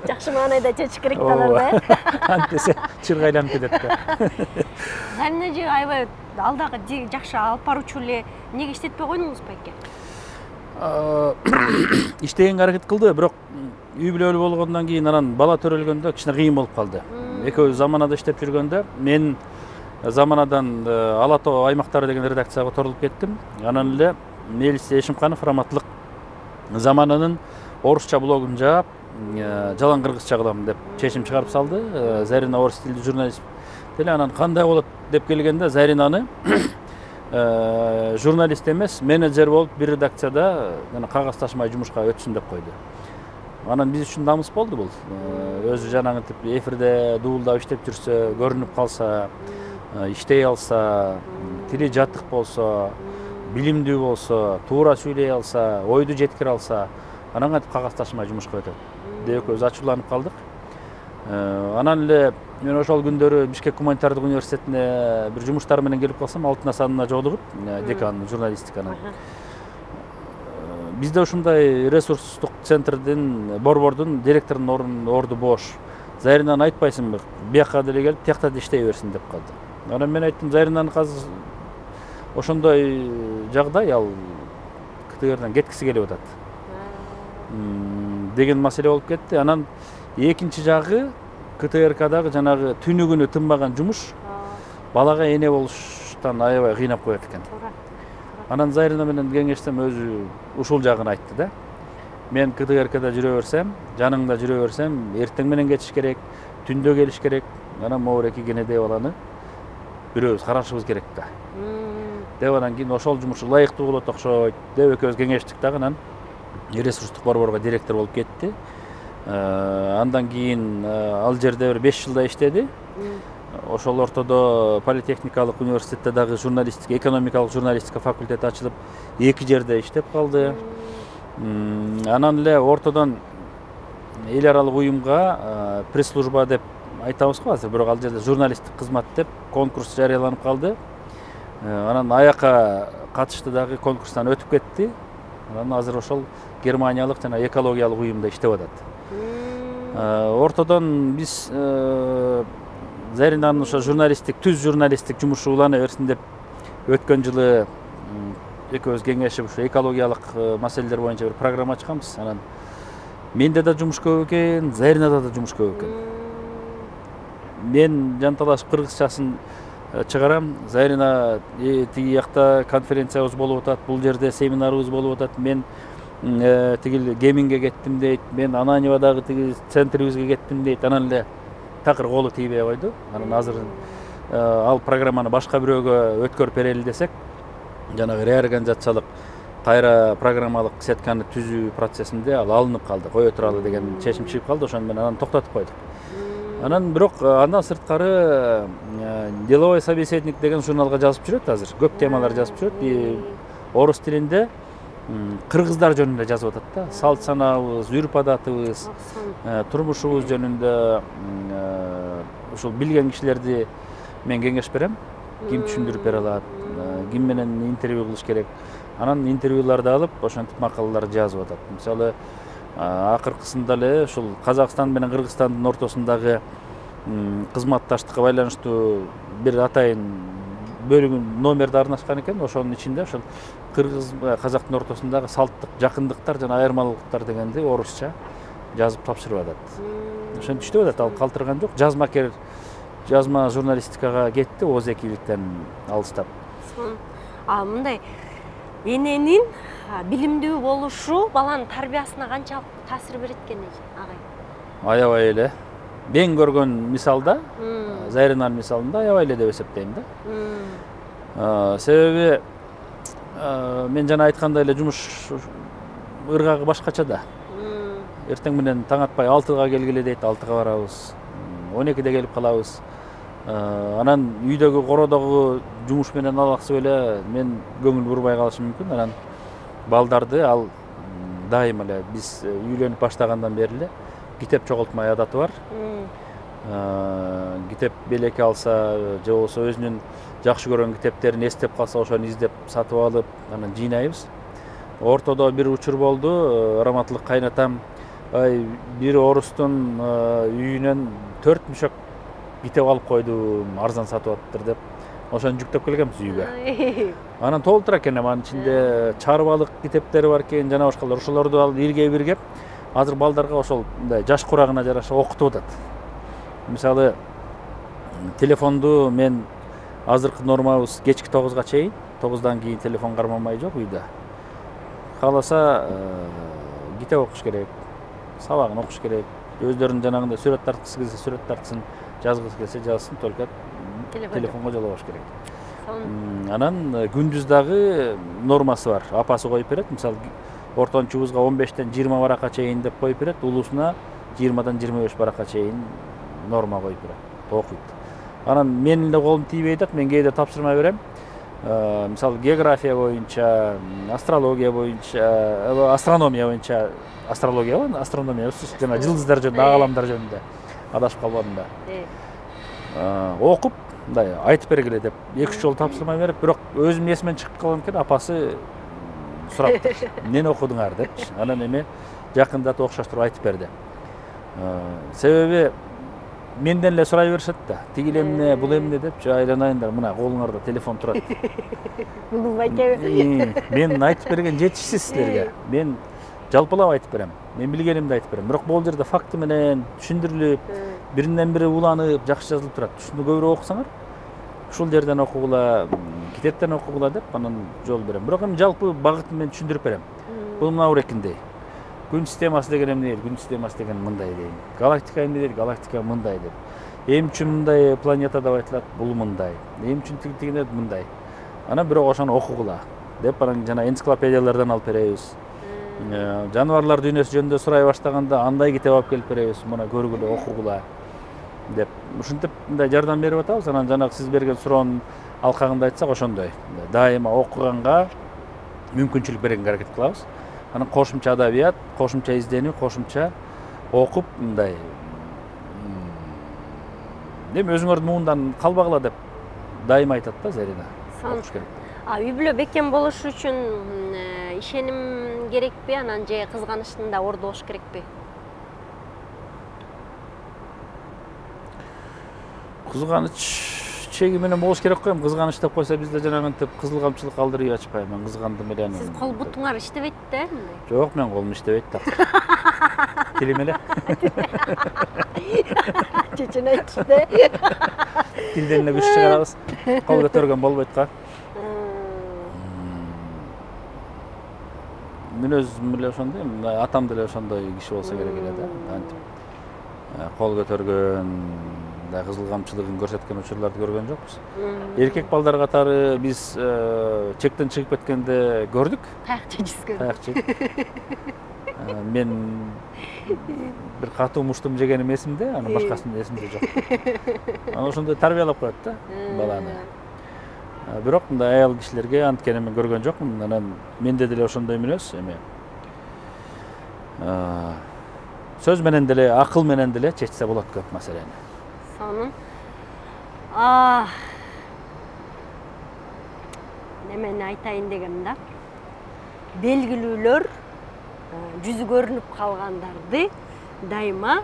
Жакшы маанайда чечиш керек да аларды. Антесе чыргайланып кетет да. Зарина же аябай алдагы жакшы алып баруучу эле эмнеге иштетпей койдуңуз байке? Иштегенге аракет кылды, бирок үй бүлөлүү болгондон кийин анан бала төрөлгөндө кичине кыйын болуп калды. Экөөбүз заманада иштеп жүргөндө мен Заманадан Ала Тоо аймактары деген редакцияга которулуп кеттим. Анан эле Мелис Эшимканов раматтылык Замананын орусча блогун жаап, жалаң кыргызча кылам деп чечим чыгарып салды. Зарина орус тилдүү журналист деле. Анан кандай болот деп келгенде Заринаны журналист эмес, менеджер болуп бир редакцияда кагаз ташымай жумушка өтсүн деп койду. Анан биз үчүн намыс болду бул. Өзү жанагынтип эфирде дуулдап иштеп жүрсө, көрүнүп калса, иштей алса, тили жатык болсо, билимдүү болсо, туура сүйлөй алса, ойду жеткире алса, анан кантип кагаз ташымай жумушка өтөт деп экөөбүз ачууланып калдык. Анан эле мен ошол күндөрү Бишкек гуманитардык университетине бир жумуштар менен келип калсам, Алтын Асанына жолугуп, декан журналистиканын. Бизде ушундай ресурстук центрдин, борбордун директорунун орду бош. Заринаны айтпайсыңбы, бияка деле келип, тиякта да иштей берсин деп калды. Анан мен айттым, Заринаны азыр ошондой жагдай, ал КТРден кеткиси келип атат деген маселе болуп кетти. Анан экинчи жагы КТРКдагы жанагы түнү күнү тынбаган жумуш балага эне болуштан аябай кыйнап коет экен. Анан Зарина менен кеңешсем өзү ушул жагын айтты да. Мен КТРКда жүрө берсем, жаныңда жүрө берсем, эртең менен кетиш керек, түндө келиш керек. Анан могу эки кенедей баланы бирөөбүз карашыбыз керек да. Деп анан кийин ошол жумуш ылайыктуу болот окшойт деп экөөбүз кеңештик дагы. Анан ресурстук борборго директор болуп кетти. Андан кийин ал жерде бир 5 жылдай иштеди. ошол ортодо политехникалык университетте дагы журналистика, экономикалык журналистика факультети ачылып, 2 жерде иштеп калды. Анан эле ортодон эл аралык уюмга пресс-служба деп айтабыз го азыр, бирок ал жерде журналисттик кызмат деп конкурс жарыяланып калды. Анан аяка катышты дагы конкурстан өтүп кетти. Анан азыр ошол германиялык жана экологиялык уюмда иштеп атат. Ортодон биз Заринанын ошо түз журналисттик жумушу улана берсин деп өткөн жылы экөөбүз кеңешип ушу экологиялык маселелер боюнча бир программа ачканбыз. Анан менде да жумуш көп экен, Заринада да жумуш көп экен. Мен жанталашып кыргызчасын чыгарам. Зарина тиги жакта конференциябыз болуп атат, бул жерде семинарыбыз болуп атат. Мен тигил Геминге кеттим дейт, мен Ананьевадагы тиги центрибизге кеттим дейт. Анан эле такыр колу тийбей койду. Анан азыр ал программаны башка бирөөгө өткөрүп берели десек, жанагы реорганизациялык кайра программалык сетканы түзүү процессинде ал алынып калды, кое туралы деген чечим чыгып калды. Ошону менен анан токтотуп койдук. Анан бирок андан сырткары деловой собеседник деген журналга жазып жүрөт азыр. Көп темалар жазып жүрөт. Орус тилинде кыргыздар жөнүндө жазып атат да. Салт санаабыз, үрп адатыбыз, турмушубуз жөнүндө ушул билген кишилерди мен кеңеш берем. Ким түшүндүрүп бере алат, ким менен интервью кылыш керек. Анан интервьюларды алып, ошентип макалалар жазып атат. Мисалы, акыркысында эле ушул Казакстан менен Кыргызстандын ортосундагы кызматташтыкка байланыштуу бир атайын бөлүгүн номерди арнашкан экен. Ошонун ичинде ошол Кыргыз Казактын ортосундагы салттык жакындыктар жана айырмалуулуктар дегенди орусча жазып тапшырып атат. Ошентип иштеп атат, ал калтырган жок. Жазма журналистикага кетти, озекиликтен алыстап. Мындай эненин билимдүү болушу баланын тарбиясына канчалык таасир берет экен агай? Аябай эле. Мен көргөн мисалда, Заринанын мисалында аябай эле деп эсептейм да. Себеби мен жана айткандай эле жумуш ыргагы башкача да. Эртең менен таң атпай 6-га келгиле дейт, 6-га барабыз. 12-де келип калабыз. Анан үйдөгү кородогу жумуш менен алаксып эле мен көңүл бурбай калышым мүмкүн. Анан балдарды ал дайым эле биз үйлөнүп баштагандан бери эле китеп чогултмай адаты бар. Китеп белеке алса, же болбосо өзүнүн жакшы көргөн китептерин эстеп калса, ошону издеп сатып алып, анан жыйнайбыз. Ортодо бир учур болду, раматтылык кайнатам бир орустун үйүнөн 4 мүшөк китеп алып койдум, арзан сатып атыптыр деп. Ошону жүктөп келгенбиз үйгө. Анан толтура экен, анын ичинде чарбалык китептери бар экен, жана башкалар. Ошолорду алып ирге-биргеп, азыр балдарга ошол жаш курагына жараша окутуп атат. Мисалы, телефонду мен азыркы нормабыз кечки 9-га чейин, 9-дан кийин телефон кармамай жок үйдө. Кааласа китеп окуш керек, сабагын окуш керек. Өздөрүнүн жанагындай сүрөт тарткысы келсе сүрөт тартсын, жазгысы келсе жазсын, только телефонго жолобош керек. Анан күндүз дагы нормасы бар. Апасы коюп берет. Мисалы, ортончубузга 15-тен 20 баракка чейин деп коюп берет. Улусуна 20-дан 25 баракка чейин норма коюп берет. Окуйт. Анан менин эле колум тийбей атат. Мен кээде тапшырма берем. Мисалы, география боюнча, астрология боюнча, астрономия боюнча, астрономия, жана жылдыздар жөнүндө, агаламдар жөнүндө адашып калбадым да. Окуп, мындай айтып бергиле деп 2-3 жолу тапшырма берип, бирок өзүм эсимен чыгып калган экен, апасы сураптыр. Эмне окудуңар депчи. Анан эме жакындатып окшоштуруп айтып берди. Себеби менден эле сурай беришет да. Тигил эмне, бул эмне депчи, айланайындар, мына колуңарда телефон турат. Муну айтабы. Мен айтып берген жетишсиз силерге. Мен жалпылап айтып берем. Мен билгенимди айтып берем. Бирок бул жерде факты менен түшүндүрүлүп, биринен бири уланып, жакшы жазылып турат. Ушуну көбүрөөк окусаңар, ушул жерден окугула, китептен окугула деп анан жол берем. Бирок эми жалпы багытын мен түшүндүрүп берем. Бул мына урекиндей. Күн системасы деген эмне дейт? Күн системасы деген мындай дейт. Галактика эмне дейт? Галактика мындай деп. Эми үчүн мындай планета деп айтылат, бул мындай. Эми үчүн тигине мындай. Анан бирок ошону окугула деп анан жана энциклопедиялардан алып беребиз. Жаныбарлар дүйнөсү жөнүндө сурай баштаганда андай китеп алып келип беребиз. Мына көргүлө, окугула. деп ушинтип мындай жардам берип атабыз. Анан жанагы сиз берген суроонун алкагында айтсак ошондой. Дайыма окуганга мүмкүнчүлүк бергенге аракет кылабыз. Анан кошумча адабият, кошумча изденүү, кошумча окуп мындай эми өзүңөрдүн муундан калбагыла деп дайыма айтат да Зарина. Окуш керек. Үй бүлө бекем болуш үчүн ишеним керекпи, анан же кызганычтын да орду болуш керекпи? Кызганыч чеги менен болуш керек го. Кызганыч деп койсо бизде жанагынтип кызыл камчылык калдыр үй ачпайм. Мен кызгандым эле. Сиз кол бутуңар иштебейт да? Жок, мен колум иштебейт да. Тилим эле. Чечен айтышты. Тилден эле күч чыгарабыз. Кол көтөргөн болбойт го. Мен өзүм эле ошондой, атам деле ошондой киши болсо керек эле да. Антип кол көтөргөн, кызыл камчылыгын көрсөткөн учурларды көргөн жокпуз. Эркек балдар катары биз чектен чыгып кеткенде көрдүк. Таякча жизген. Таякча. Мен бир катуу муштум жегеним эсимде, анан башкасын эсимде жок. Анан ошондой тарбиялап коет да баланы. Бирок мындай аял кишилерге анткени мен көргөн жокмун. Анан менде деле ошондой мүнөз эми. Сөз менен деле, акыл менен деле чечсе болот көп маселени. Сонун. Немени айтайын дегем да. Белгилүүлөр жүзү көрүнүп калгандарды дайыма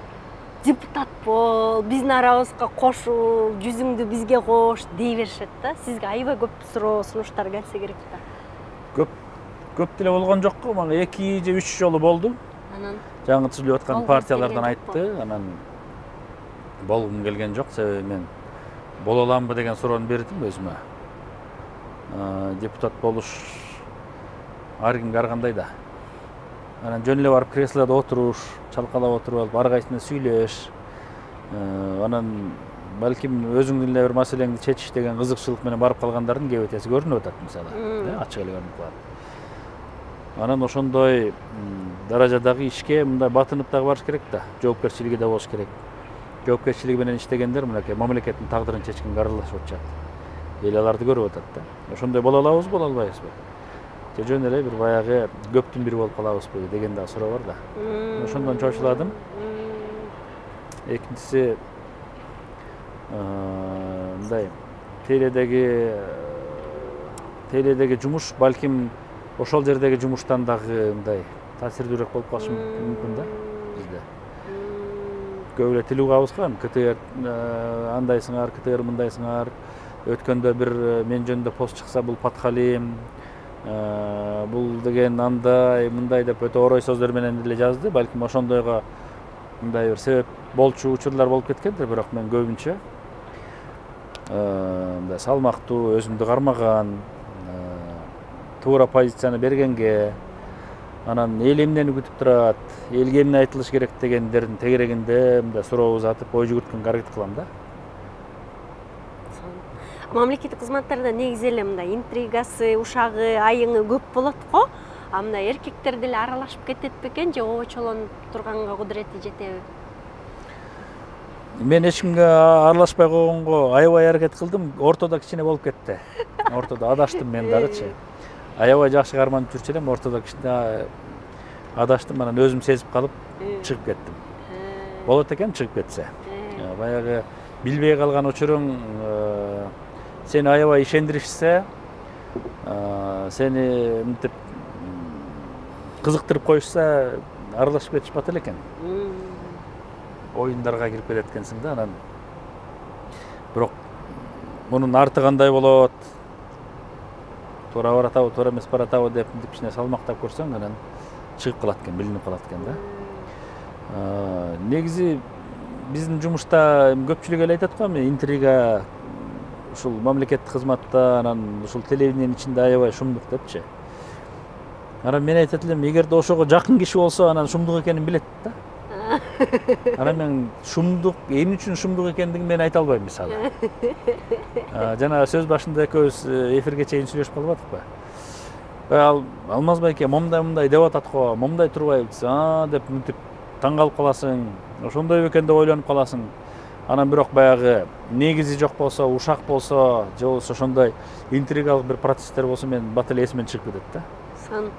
депутат бол, биздин арабызга кошул, жүзүңдү бизге кош дей беришет да. Сизге аябай көп суроо, сунуштар келсе керек да. Көп деле болгон жок го, мага 2 же 3 жолу болду. Анан жаңы түзүлүп аткан партиялардан айтты, анан болгум келген жок, себеби мен боло аламбы деген суроону бердим өзүмө. Депутат болуш ар кимге ар кандай да. Анан жөн эле барып креслода отуруш, чалкалап отуруп алып, ар кайсына сүйлөш. Анан балким өзүңдүн эле бир маселеңди чечиш деген кызыкчылык менен барып калгандардын кээ бетеси көрүнүп атат мисалы, ачык эле көрүнүп калат. Анан ошондой даражадагы ишке мындай батынып дагы барыш керек да, жоопкерчилиги да болуш керек. Жоопкерчилиги менен иштегендер мынакей мамлекеттин тагдырын чечкенге аралашып атышат. Эл аларды көрүп атат да. Ошондой боло алабызбы, боло албайбызбы? Же жөн эле бир баягы көптүн бири болуп калабызбы деген да суроо бар да. Ошондон чочуладым. Экинчиси мындай тейледеги жумуш балким ошол жердеги жумуштан дагы мындай таасирдүүрөөк болуп калышы мүмкүн да бизде. Көп эле тил угабыз го, КТР андайсыңар, КТР мындайсыңар. Өткөндө бир мен жөнүндө пост чыкса, бул патхалим, бул деген андай, мындай деп өтө орой сөздөр менен деле жазды. Балким ошондойго мындай бир себеп болчу учурлар болуп кеткендир, бирок мен көбүнчө мындай салмактуу, өзүмдү кармаган, туура позицияны бергенге, анан эл эмнени күтүп турат, элге эмне айтылыш керек дегендердин тегерегинде мындай суроо узатып, ой жүгүрткөнгө аракет кылам да. Мамлекеттик кызматтарда негизи эле мындай интригасы, ушагы, айыңы көп болот го. Мындай эркектер деле аралашып кетет бекен же обочолонуп турганга кудурети жетеби? Мен эч кимге аралашпай койгонго аябай аракет кылдым, ортодо кичине болуп кетти. Ортодо адаштым мен дагычы. Аябай жакшы карманып жүрчү элем, ортодо кичине адаштым, анан өзүм сезип калып чыгып кеттим. Болот экен чыгып кетсе. Баягы билбей калган учуруң сени аябай ишендиришсе, сени мынтип кызыктырып коюшса, аралашып кетишпат эле экен. Оюндарга кирип кетет экенсиң да, анан бирок мунун арты кандай болот, туура баратабы, туура эмес баратабы деп кичине салмактап көрсөң, анан чыгып калат экен, билинип калат экен да. Негизи биздин жумушта көпчүлүк эле айтат го, интрига ушул мамлекеттик кызматта, анан ушул телевидениянын ичинде аябай шумдук депчи. Анан мен айтат элем, эгерде ошого жакын киши болсо, анан шумдук экенин билет да. Анан мен шумдук, эмне үчүн шумдук экендигин мен айта албайм мисалы. Жана сөз башында экөөбүз эфирге чейин сүйлөшүп калбадыкпы? Алмаз байке момдай деп атат го, момдай турбайбыз, деп мынтип таң калып каласың, ошондой бекен деп ойлонуп каласың. Анан бирок баягы негизи жок болсо, ушак болсо, же болбосо ошондой интригалык бир процесстер болсо мен бат эле эсимден чыгып кетет да. Сын.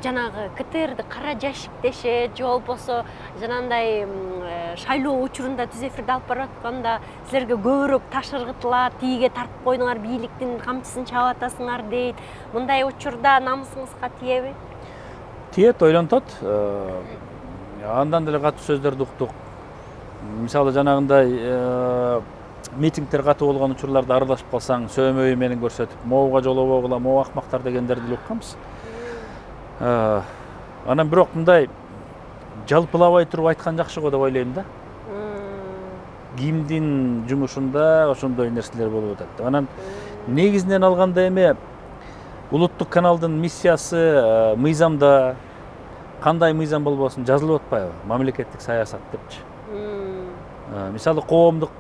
Жанагы КТРди кара жашик дешет, же болбосо жанандай шайлоо учурунда түз эфирди алып баратканда силерге көбүрөөк таш ыргытылат, тиге тартып койдуңар, бийликтин камчысын чаап атасыңар дейт. Мындай учурда намысыңызга тиеби? Тиет, ойлонтот. Андан деле катуу сөздөрдү уктук. Мисалы жанагындай митингдер катуу болгон учурларда аралашып калсаң, сөөмөйү менен көрсөтүп, моуга жолобогула, моу акмактар дегендерди укканбыз. Анан бирок мындай жалпылабай туруп айткан жакшы го деп ойлойм да. ГИМдин жумушунда ошондой нерселер болуп атат. Анан негизинен алганда эми улуттук каналдын миссиясы мыйзамда кандай мыйзам болбосун жазылып атпайбы? Мамлекеттик саясат депчи. Мисалы коомдук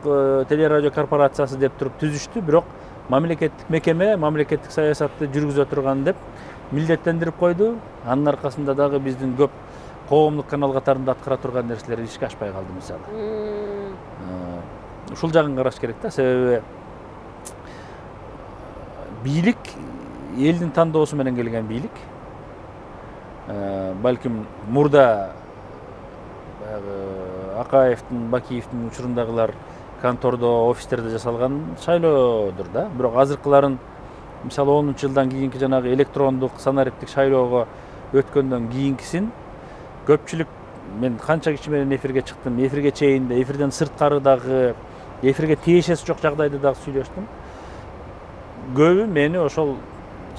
телерадио корпорациясы деп туруп түзүштү, бирок мамлекеттик мекеме мамлекеттик саясатты жүргүзө турган деп милдеттендирип койду. Анын аркасында дагы биздин көп коомдук канал катарында аткара турган нерселер ишке ашпай калды мисалы. Ушул жагын караш керек да, себеби бийлик элдин тандоосу менен келген бийлик. Балким мурда Акаевдин, Бакиевдин учурундагылар контордо, офистерде жасалган шайлоодур да. Бирок азыркыларын мисалы 10-жылдан кийинки жанагы электрондук санариптик шайлоого өткөндөн кийинкисин көпчүлүк, мен канча киши менен эфирге чыктым, эфирге чейин да, эфирден сырткары дагы, эфирге тиешеси жок жагдайда дагы сүйлөштүм. Көбү мени ошол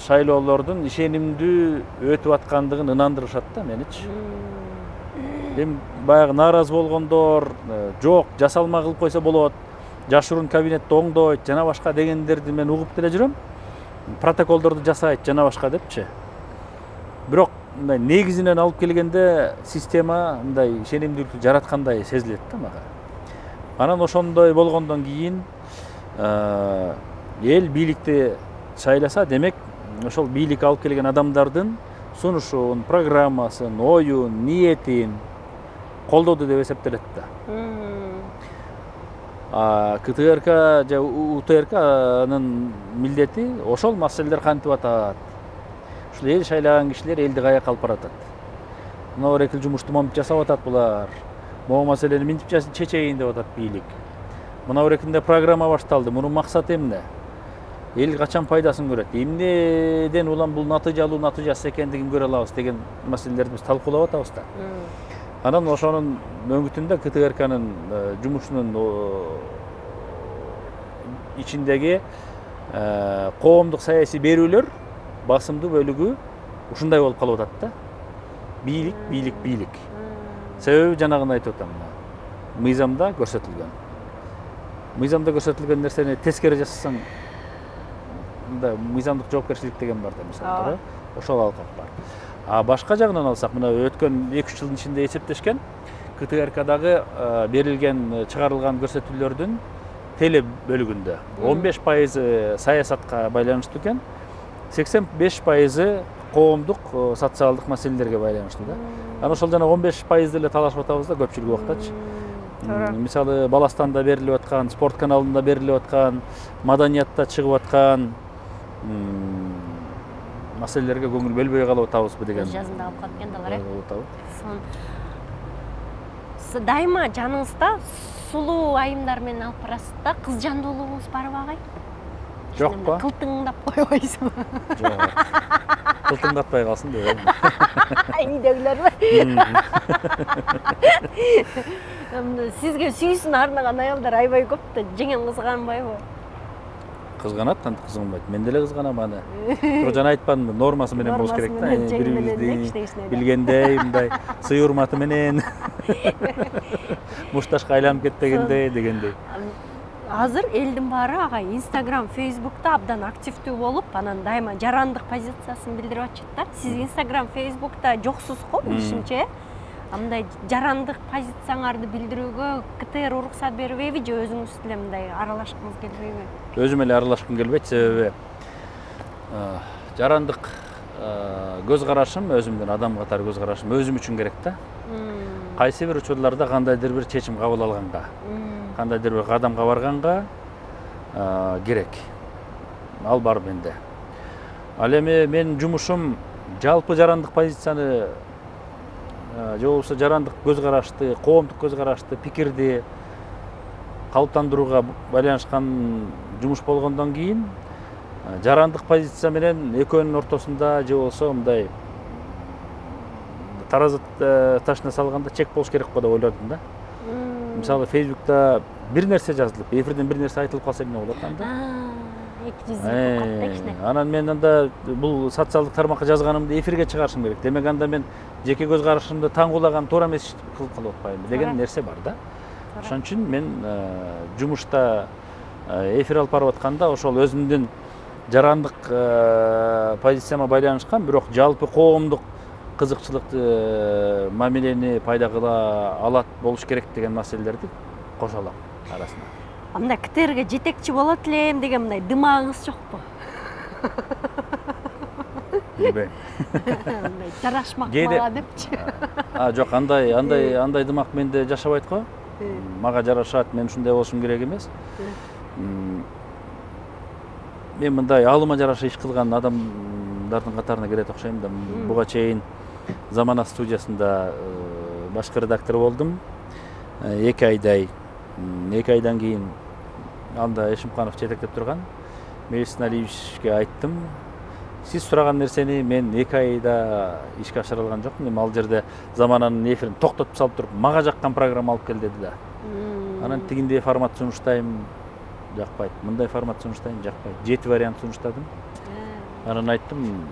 шайлоолордун ишенимдүү өтүп аткандыгын ынандырышат да меничи. Эми баягы нааразы болгондор, жок, жасалма кылып койсо болот, жашыруун кабинетте оңдойт, жана башка дегендерди мен угуп деле жүрөм. Протоколдорду жасайт, жана башка депчи. Бирок негизинен алып келгенде система мындай ишенимдүүлүктү жараткандай сезилет да мага. Анан ошондой болгондон кийин эл бийликти шайласа, демек ошол бийлик алып келген адамдардын сунушун, программасын, оюн, ниетин колдоду деп эсептелет да. КТРК же УТРКнын милдети ошол маселелер кантип атат. Ушул эл шайлаган кишилер элди каяка алып баратат. Мына экил жумушту момунтип жасап атат булар. Могу маселени минтип чечейин деп атат бийлик. Мына экинде программа башталды. Мунун максаты эмне? Эл качан пайдасын көрөт? Эмнеден улам бул натыйжалуу натыйжасы экендигин көрө алабыз деген маселелерди биз талкуулап атабыз да. Анан ошонун мөңгүтүндө КТРКнын жумушунун ичиндеги коомдук саясий берүүлөр басымдуу бөлүгү ушундай болуп калып атат да. Бийлик. Себеби жанагын айтып атам. Мыйзамда көрсөтүлгөн. Мыйзамда көрсөтүлгөн нерсени тескери жасасаң, мындай мыйзамдык жоопкерчилик деген бар да мисалы, ошол алкап бар. Башка жагынан алсак, мына өткөн 2-3 жылдын ичинде эсептешкен КТРКдагы берилген, чыгарылган көрсөтүүлөрдүн теле бөлүгүндө 15% саясатка байланыштуу экен, 85% коомдук, социалдык маселелерге байланыштуу да. Анан ошол жана 15% деле талашып атабыз да көпчүлүк убактачы. Мисалы Баластанда берилип аткан, спорт каналында берилип аткан, маданиятта чыгып аткан маселелерге көңүл бөлбөй калып атабызбы деген. Жазында алып калып кендалар. Дайыма жаныңызда сулуу айымдар менен алып барасыз да, кыз жандуулугуңуз барбы агай? Жокпу? Кылтыңдап койбойсузбу? Жок. Кылтыңдатпай калсын деп. Үйдөгүлөрбү? Сизге сүйүүсүн арнаган аялдар аябай көп да, жеңем кызганбайбы? Кызганат, кантип кызганбайт? Мен деле кызганам аны. Бирок жана айтпадымбы, нормасы менен болуш керек да. Бирибизди билгендей, мындай сый урматы менен мушташка айланып кетпегендей дегендей. Азыр элдин баары агай Instagram, Facebook'ta абдан активдүү болуп, анан дайыма жарандык позициясын билдирип атышат да. Сиз Instagram, Facebook'ta жоксуз го, билишимче. Мындай жарандык позицияңарды билдирүүгө КТР уруксат бербейби же өзүңүз деле мындай аралашкыңыз келбейби? Өзүм эле аралашкым келбейт, себеби жарандык көз карашым, өзүмдүн адам катары көз карашым өзүм үчүн керек да. кайсы бир учурларда кандайдыр бир чечим кабыл алганга, кандайдыр бир кадамга барганга керек. Ал бар менде. Ал эми менин жумушум жалпы жарандык позицияны же болбосо жарандык көз карашты, коомдук көз карашты, пикирди калыптандырууга байланышкан жумуш болгондон кийин жарандык позиция менен экөөнүн ортосунда же болбосо мындай таразы ташына салганда чек болуш керек го деп ойлодум да. Мисалы Facebook'ta бир нерсе жазылып, эфирден бир нерсе айтылып калса эмне болот анда? Анан мен анда бул социалдык тармакка жазганымды эфирге чыгарышым керек. Демек анда мен жеке көз карашымды таңгуулаган туура эмес кылып калып атпаймынбы деген нерсе бар да. Ошон үчүн мен жумушта эфир алып барып атканда ошол өзүмдүн жарандык позицияма байланышкан, бирок жалпы коомдук кызыкчылыкты мамилени пайда кыла алат болуш керек деген маселелерди кошо алам арасына. Мындай КТРге жетекчи болот элем деген мындай дымагыңыз жокпу? Билбейм. Мындай жарашмак мага депчи. Жок, андай дымак менде жашабайт го. Мага жарашат, мен ушундай болушум керек эмес. Мен мындай алыма жараша иш кылган адамдардын катарына кирет окшойм да. Буга чейин Замана студиясында башкы редактор болдум. 2 айдай. 2 айдан кийин анда Эшимканов жетектеп турган. Мелис Налиевичке айттым. Сиз сураган нерсени мен 2 айда ишке ашыра алган жокмун. Эми ал жерде Замананын эфирин токтотуп салып туруп, мага жаккан программа алып кел деди да. Анан тигиндей формат сунуштайм, жакпайт. Мындай формат сунуштайм, жакпайт. 7 вариант сунуштадым. Анан айттым,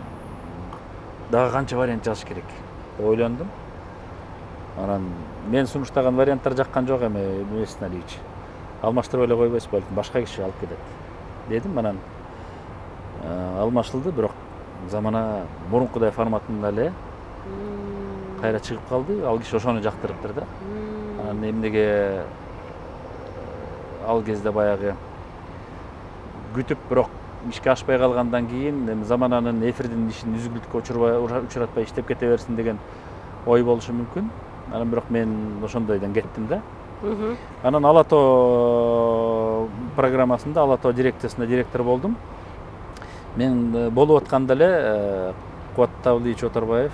дагы канча вариант жазыш керек деп ойлондум. Анан мен сунуштаган варианттар жаккан жок эми Мелис Налиевич. Алмаштырып эле койбойсуз, балким башка киши алып кетет дедим. Анан алмашылды, бирок Замана мурункудай форматында эле кайра чыгып калды. Ал киши ошону жактырыптыр да. Анан эмнеге ал кезде баягы күтүп, бирок ишке ашпай калгандан кийин Замананын эфирдин ишин үзгүлтүккө учуратпай иштеп кете берсин деген ой болушу мүмкүн. Анан бирок мен ошондойдон кеттим да. Анан Алато программасында, Алато дирекциясында директор болдум. Мен болуп атканда эле Кубат Тавлиевич Оторбаев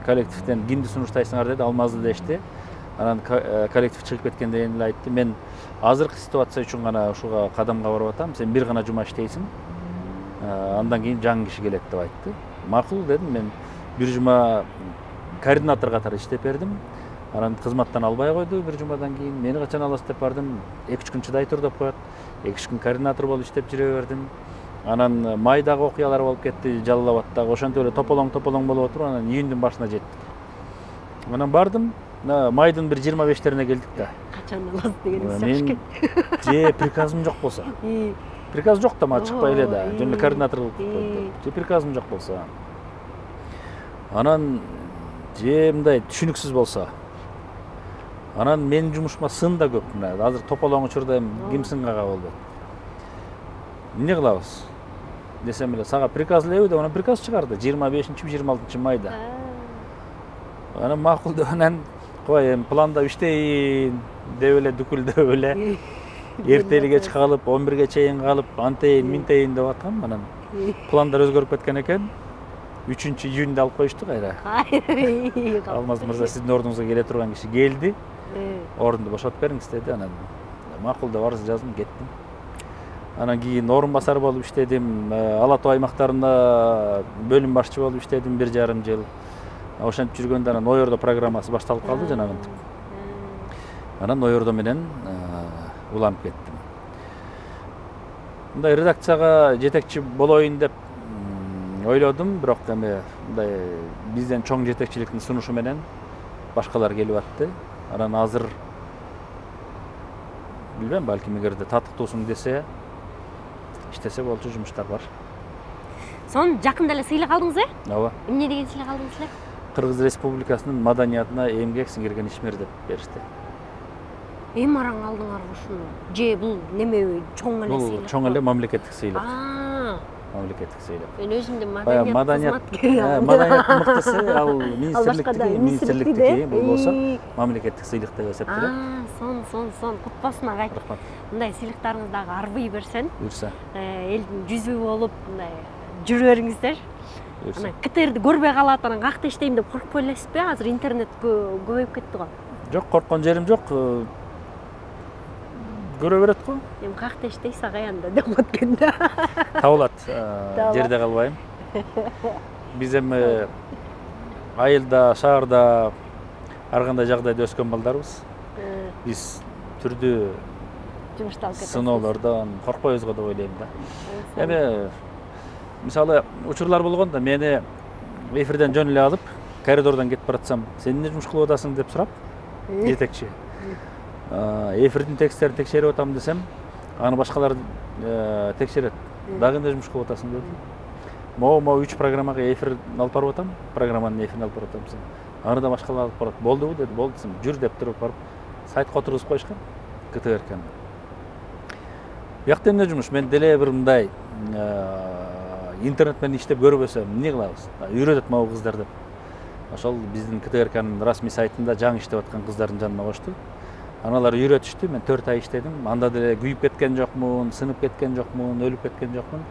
коллективден кимди сунуштайсыңар деди, Алмазды дешти. Анан коллектив чыгып кеткенден кийин эле айтты, мен азыркы ситуация үчүн гана ушуга кадамга барып атам, сен бир гана жума иштейсиң, андан кийин жаңы киши келет деп айтты. Макул дедим, мен бир жума координатор катары иштеп бердим. Анан кызматтан албай койду бир жумадан кийин. Мени качан аласыз деп бардым, 2-3 күн чыдай тур деп коет. 2-3 күн координатор болуп иштеп жүрө бердим. Анан майдагы окуялар болуп кетти, Жалал Абаддагы. Ошентип эле тополоң болуп отуруп, анан июндүн башына жеттик. Анан бардым, майдын бир 25-терине келдик да. Качан аласыз дегениңиз жакшы экен. Же приказым жок болсо. Приказ жок да, мага чыкпай эле да. Жөн эле координатор кылып койду. Же приказым жок болсо. Анан же мындай түшүнүксүз болсо. Анан менин жумушума сын да көп. Азыр тополоң учурда ким сынга кабыл болот. Эмне кылабыз? Десем эле, сага приказ элеби деп, анан приказ чыгарды 25-26 майда. Анан макул деп, анан кой эми планда иштейин деп эле дүкүлдөп эле эртели кеч калып, 11ге чейин калып, антейин, минтейин деп аткам. Анан пландар өзгөрүп кеткен экен. 3-июньда алып коюшту кайра. Алмаз мырза, сиздин ордуңузга келе турган киши келди. Ордунду бошотуп бериңиз деди. Анан макул деп арыз жаздым, кеттим. Анан кийин орун басар болуп иштедим. Алато аймактарында бөлүм башчы болуп иштедим 1,5 жыл. Ошентип жүргөндө анан Ойордо программасы башталып калды жанагынтип. Анан Ойордо менен уланып кеттим. Мындай редакцияга жетекчи болоюн деп ойлодум, бирок эми мындай бизден чоң жетекчиликтин сунушу менен башкалар келип атты. Анан азыр билбейм, балким эгерде татыктуусуң десе, иштесе болчу жумуштар бар. Сон жакында эле сыйлык алдыңыз, Ооба. Эмне деген сыйлык алдыңыз эле? Кыргыз Республикасынын маданиятына эмгек сиңирген ишмер деп беришти. Эми араң алдыңарбы ушуну? Же бул неме чоң эле сыйлык? Бул чоң эле мамлекеттик сыйлык. мамлекеттик сыйлык. Мен өзүмдү Баягы маданият маданият кызматкери. мыктысы ал министрликтики бул болсо мамлекеттик сыйлык деп эсептелет. Сон кут болсун агай. Рахмат. Мындай сыйлыктарыңыз дагы арбый берсен. Буюрса. Элдин жүзү болуп мындай жүрө бериңиздер. Буюрса. Анан КТРди көрбөй калат, анан каякта иштейм деп коркпой элесизби? Азыр интернет көбөйүп кетти го. Жок, корккон жерим жок. Көрө берет го. Эми каякта иштейсиз агай анда деп өткөндө. Табылат. Жерде калбайм. Биз эми айылда, шаарда ар кандай жагдайда өскөн балдарбыз. Биз түрдүү Жумушталып кетет. сыноолордон коркпойбузго деп ойлойм да. Эми мисалы учурлар болгон да, мени эфирден жөн эле алып, коридордон кетип баратсам, сен эмне жумуш кылып атасың деп сурап, жетекчи. Эфирдин тексттерин текшерип атам десем, аны башкалар текшерет. Дагы эмне жумуш кылып атасың деп. Могу 3 программага эфир алып барып атам, программанын эфирин алып барып атам десем. Аны да башкалар алып барат. Болдубу деди, болду десем, жүр деп туруп барып, сайтка отургузуп койушкан. КТРКны. Бияқта эмне жумуш? Мен деле бир мындай интернет менен иштеп көрбөсөм, эмне кылабыз? Үйрөтөт могу кыздар деп. Ошол биздин КТРКнын расмий сайтында жаңы иштеп аткан кыздардын жанына кошту. Аналар үйрөтүштү, мен 4 ай иштедим. Анда деле күйүп кеткен жокмун, сынып кеткен жокмун, өлүп кеткен жокмун.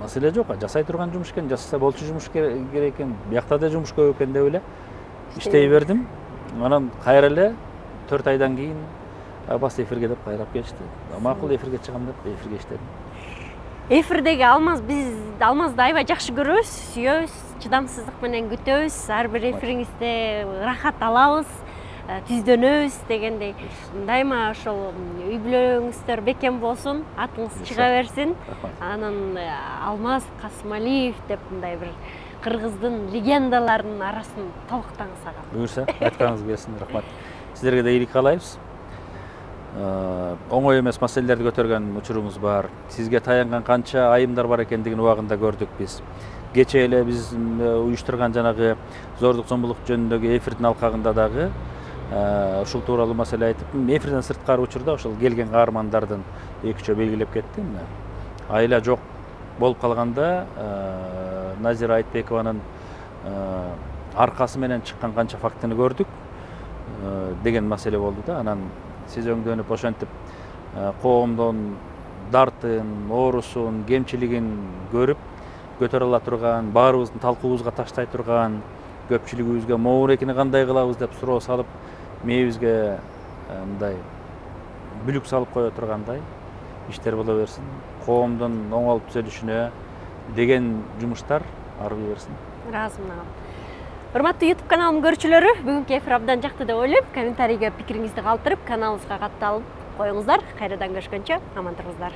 Маселе жок, жасай турган жумуш экен, жасаса болчу жумуш керек экен. Бияқта да жумуш көп экен деп эле иштей бердим. Анан кайра эле 4 айдан кийин бас эфирге деп кайрап келишти. Макул эфирге чыгам деп эфирге иштедим. Эфирдеги Алмаз, биз Алмазды аябай жакшы көрөбүз, сүйөбүз, чыдамсыздык менен күтөбүз. Ар бир эфириңизде рахат алабыз, түздөнөбүз дегендей. Дайыма ошол үй бүлөңүздөр бекем болсун, атыңыз чыга берсин. Анан Алмаз Касымалиев деп мындай бир кыргыздын легендаларынын арасын толуктаңыз ага. Буюрса, айтканыңыз келсин, рахмат. Сиздерге да ийгилик каалайбыз. Оңой эмес маселелерди көтөргөн учуруңуз бар. Сизге таянган канча айымдар бар экендигин убагында көрдүк биз. Кече эле биз уюштурган жанагы зордук зомбулук жөнүндөгү эфирдин алкагында дагы ушул тууралуу маселе айтып, эфирден сырткары учурда ошол келген каармандардын экичөө белгилеп кеттим. Айла жок болуп калганда Назира Айтбекованын аркасы менен чыккан канча фактыны көрдүк деген маселе болду да. Анан сиз өңдөнүп ошентип коомдон дартын, оорусун, кемчилигин көрүп көтөрө ала турган, баарыбыздын талкуубузга таштай турган, көпчүлүгүбүзгө моорекини кандай кылабыз деп суроо салып, мээбизге мындай бүлүк салып кое тургандай иштер боло берсин. Коомдун оңолуп түзөлүшүнө деген жумуштар арбый берсин. Ыраазымын. Урматтуу YouTube каналымдын көрүүчүлөрү, бүгүнкү эфир абдан жакты деп ойлойм. Комментарийге пикириңизди калтырып, каналыбызга катталып коюңуздар. Кайрадан көрүшкөнчө аман туруңуздар.